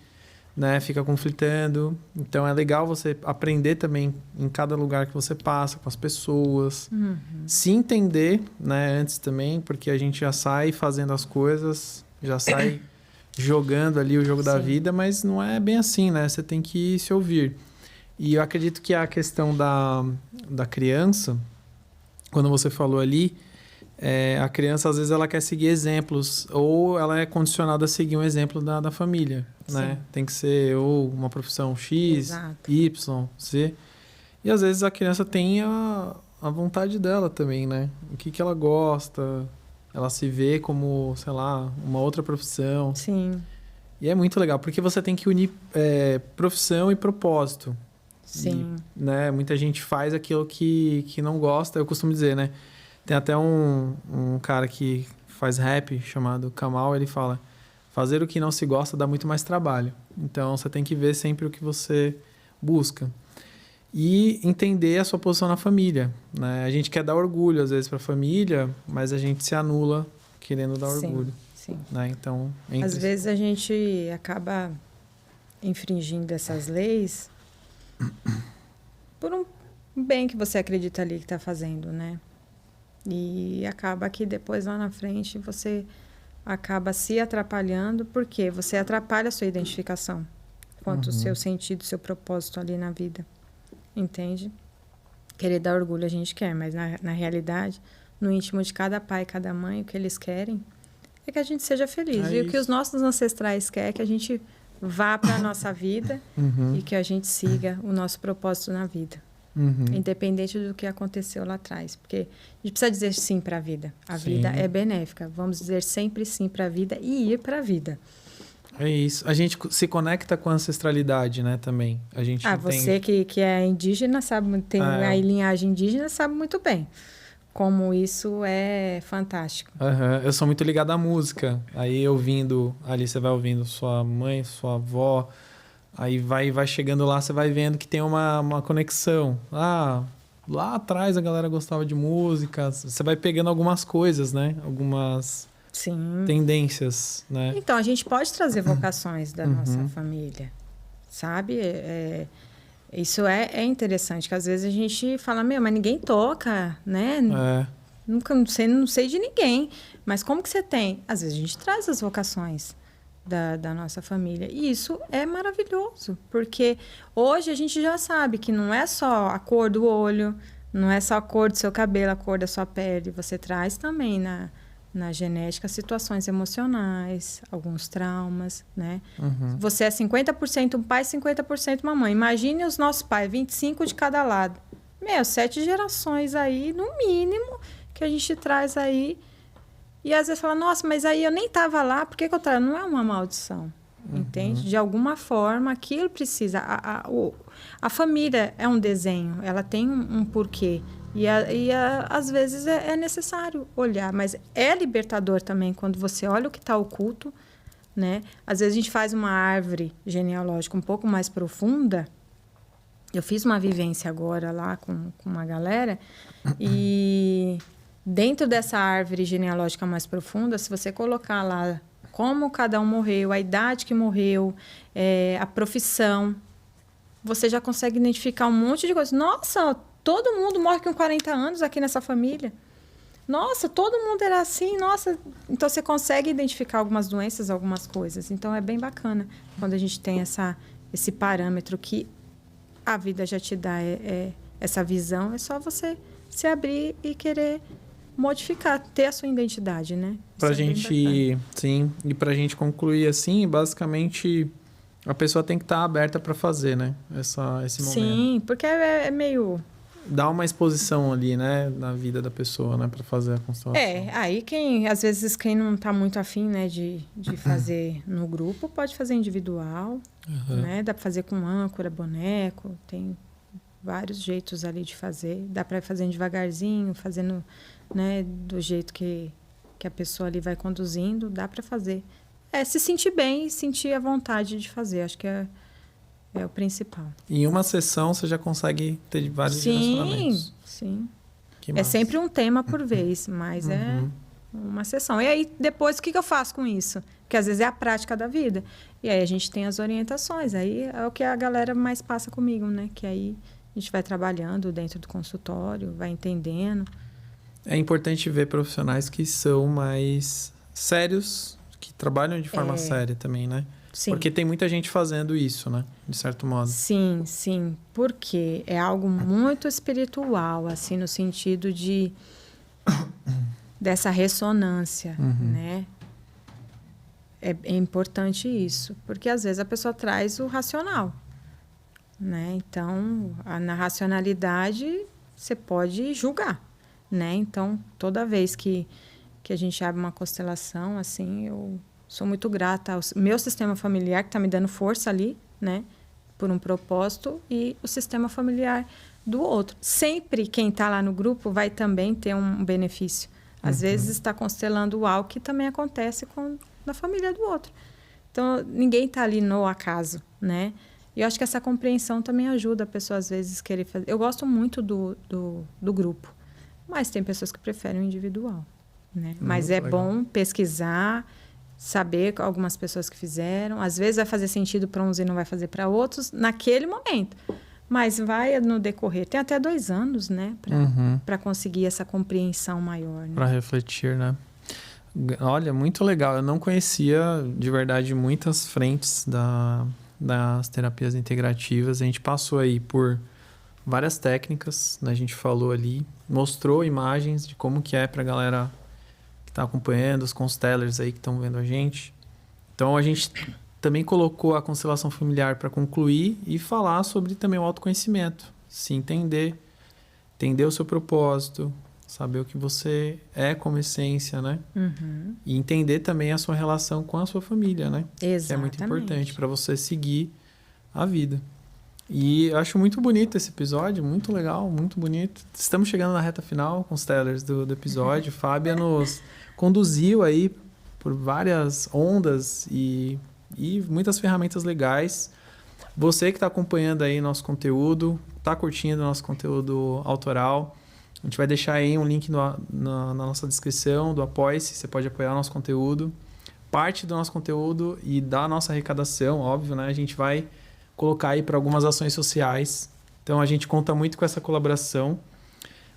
né? Fica conflitando. Então, é legal você aprender também em cada lugar que você passa, com as pessoas. Se entender, né? Antes também, porque a gente já sai fazendo as coisas, já sai jogando ali o jogo da vida, mas não é bem assim, né? Você tem que se ouvir. E eu acredito que a questão da criança, quando você falou ali, a criança, às vezes, ela quer seguir exemplos, ou ela é condicionada a seguir um exemplo da família, né? Tem que ser ou uma profissão X,
Exato.
Y, Z. E, às vezes, a criança tem a vontade dela também, né? O que ela gosta, ela se vê como, sei lá, uma outra profissão.
Sim.
E é muito legal, porque você tem que unir profissão e propósito.
Sim.
E, né? Muita gente faz aquilo que não gosta. Eu costumo dizer, né? Tem até um cara que faz rap chamado Kamal, ele fala, fazer o que não se gosta dá muito mais trabalho. Então, você tem que ver sempre o que você busca. E entender a sua posição na família, né? A gente quer dar orgulho, às vezes, para a família, mas a gente se anula querendo dar orgulho.
Sim.
Né? Então,
às vezes a gente acaba infringindo essas leis por um bem que você acredita ali que está fazendo, né? E acaba que depois, lá na frente, você acaba se atrapalhando, porque você atrapalha a sua identificação quanto o seu sentido, o seu propósito ali na vida. Entende? Querer dar orgulho a gente quer, mas na realidade, no íntimo de cada pai e cada mãe, o que eles querem é que a gente seja feliz. E o que os nossos ancestrais querem é que a gente vá para a nossa vida e que a gente siga o nosso propósito na vida. Independente do que aconteceu lá atrás. Porque a gente precisa dizer sim para a vida. A vida é benéfica. Vamos dizer sempre sim para a vida e ir para a vida.
É isso. A gente se conecta com a ancestralidade, né, também. A gente
você que é indígena, sabe, tem a linhagem indígena, sabe muito bem como isso é fantástico.
Eu sou muito ligado à música. Aí ouvindo, ali você vai ouvindo sua mãe, sua avó... Aí vai chegando lá, você vai vendo que tem uma conexão. Lá atrás a galera gostava de música. Você vai pegando algumas coisas, né? Algumas tendências, né?
Então, a gente pode trazer vocações da nossa família, sabe? Isso é interessante, que às vezes a gente fala, mas ninguém toca, né? Nunca, não sei de ninguém. Mas como que você tem? Às vezes a gente traz as vocações da nossa família. E isso é maravilhoso, porque hoje a gente já sabe que não é só a cor do olho, Não é só a cor do seu cabelo, a cor da sua pele. Você traz também na genética situações emocionais, alguns traumas, né? Você é 50% um pai, 50% uma mãe. Imagine os nossos pais, 25 de cada lado. 7 gerações aí, no mínimo, que a gente traz aí. E às vezes fala, nossa, mas aí eu nem estava lá, por que eu trago? Não é uma maldição, entende? De alguma forma, aquilo precisa... A família é um desenho, ela tem um porquê. Às vezes é necessário olhar, mas é libertador também quando você olha o que está oculto, né? Às vezes a gente faz uma árvore genealógica um pouco mais profunda. Eu fiz uma vivência agora lá com uma galera e dentro dessa árvore genealógica mais profunda, se você colocar lá como cada um morreu, a idade que morreu, a profissão, você já consegue identificar um monte de coisas. Nossa, todo mundo morre com 40 anos aqui nessa família. Nossa, todo mundo era assim, nossa. Então, você consegue identificar algumas doenças, algumas coisas. Então, é bem bacana quando a gente tem esse parâmetro que a vida já te dá essa visão. É só você se abrir e querer modificar, ter a sua identidade, né?
Pra gente, sim. E pra gente concluir assim, basicamente... A pessoa tem que estar aberta para fazer, né? Esse momento.
Sim, porque é meio...
Dá uma exposição ali, né? Na vida da pessoa, né? Para fazer a constelação.
Aí às vezes, quem não está muito afim, né? De fazer no grupo, pode fazer individual, né? Dá para fazer com âncora, boneco. Tem vários jeitos ali de fazer. Dá para ir fazendo devagarzinho, fazendo, né? Do jeito que a pessoa ali vai conduzindo. Dá para fazer. Se sentir bem e sentir a vontade de fazer. Acho que é o principal.
Em uma sessão, você já consegue ter vários direcionamentos.
Sim. É sempre um tema por vez, mas é uma sessão. E aí, depois, o que eu faço com isso? Porque, às vezes, é a prática da vida. E aí, a gente tem as orientações. Aí, é o que a galera mais passa comigo, né? Que aí, a gente vai trabalhando dentro do consultório, vai entendendo.
É importante ver profissionais que são mais sérios, que trabalham de forma séria também, né?
Sim.
Porque tem muita gente fazendo isso, né? De certo modo.
Sim. Porque é algo muito espiritual, assim, no sentido dessa ressonância, né? É importante isso. Porque, às vezes, a pessoa traz o racional, né? Então, na racionalidade, você pode julgar, né? Então, toda vez que a gente abre uma constelação, assim, eu sou muito grata ao meu sistema familiar, que está me dando força ali, né? Por um propósito, e o sistema familiar do outro. Sempre quem está lá no grupo vai também ter um benefício. Às vezes está constelando algo que também acontece na família do outro. Então, ninguém está ali no acaso, né? E eu acho que essa compreensão também ajuda a pessoa, às vezes, querer fazer. Eu gosto muito do grupo, mas tem pessoas que preferem o individual, né? Mas é bom pesquisar, saber algumas pessoas que fizeram. Às vezes vai fazer sentido para uns e não vai fazer para outros naquele momento. Mas vai no decorrer. Tem até 2 anos, né? Para conseguir essa compreensão maior. Né?
Para refletir, né? Olha, muito legal. Eu não conhecia, de verdade, muitas frentes das terapias integrativas. A gente passou aí por várias técnicas, né? A gente falou ali, mostrou imagens de como que é para a galera que está acompanhando, os constellers aí que estão vendo a gente. Então, a gente também colocou a constelação familiar para concluir e falar sobre também o autoconhecimento. Se entender o seu propósito, saber o que você é como essência, né? E entender também a sua relação com a sua família, né?
Exatamente.
Que é muito importante para você seguir a vida. E eu acho muito bonito esse episódio, muito legal, muito bonito. Estamos chegando na reta final, constellers, do episódio. Fábia nos conduziu aí por várias ondas e muitas ferramentas legais. Você que está acompanhando aí nosso conteúdo, está curtindo nosso conteúdo autoral, a gente vai deixar aí um link na nossa descrição do Apoie-se, você pode apoiar nosso conteúdo. Parte do nosso conteúdo e da nossa arrecadação, óbvio, né? A gente vai colocar aí para algumas ações sociais. Então, a gente conta muito com essa colaboração.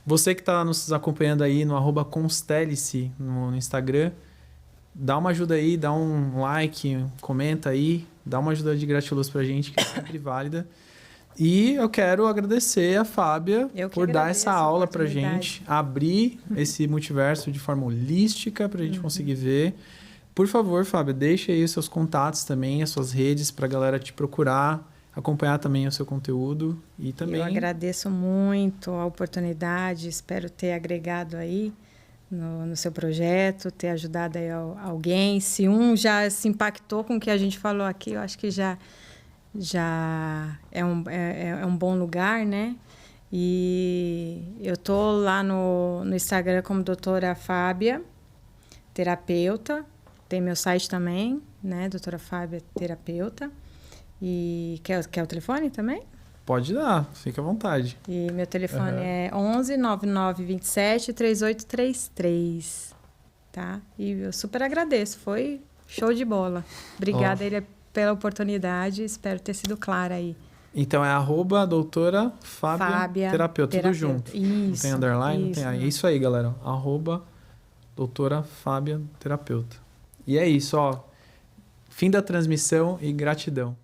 Você que está nos acompanhando aí no @constelice no Instagram, dá uma ajuda aí, dá um like, comenta aí, dá uma ajuda de gratiluz pra gente, que é sempre válida. E eu quero agradecer a Fábia por dar essa aula pra
oportunidade.
gente, abrir esse multiverso de forma holística pra gente conseguir ver. Por favor, Fábia, deixa aí os seus contatos também, as suas redes pra galera te procurar, acompanhar também o seu conteúdo e também...
Eu agradeço muito a oportunidade, espero ter agregado aí no seu projeto, ter ajudado aí alguém. Se um já se impactou com o que a gente falou aqui, eu acho que já é um bom lugar, né? E eu tô lá no Instagram como doutora Fábia, terapeuta. Tem meu site também, né? Doutora Fábia, terapeuta. E quer o telefone também?
Pode dar, fica à vontade.
E meu telefone é 11 99 27 3833, tá? E eu super agradeço, foi show de bola. Obrigada pela oportunidade, espero ter sido clara aí.
Então é @doutora Fábia terapeuta, tudo junto.
Isso,
não tem underline, não tem aí.
não.
É isso aí, galera. @doutora Fábia terapeuta. E é isso, ó. Fim da transmissão e gratidão.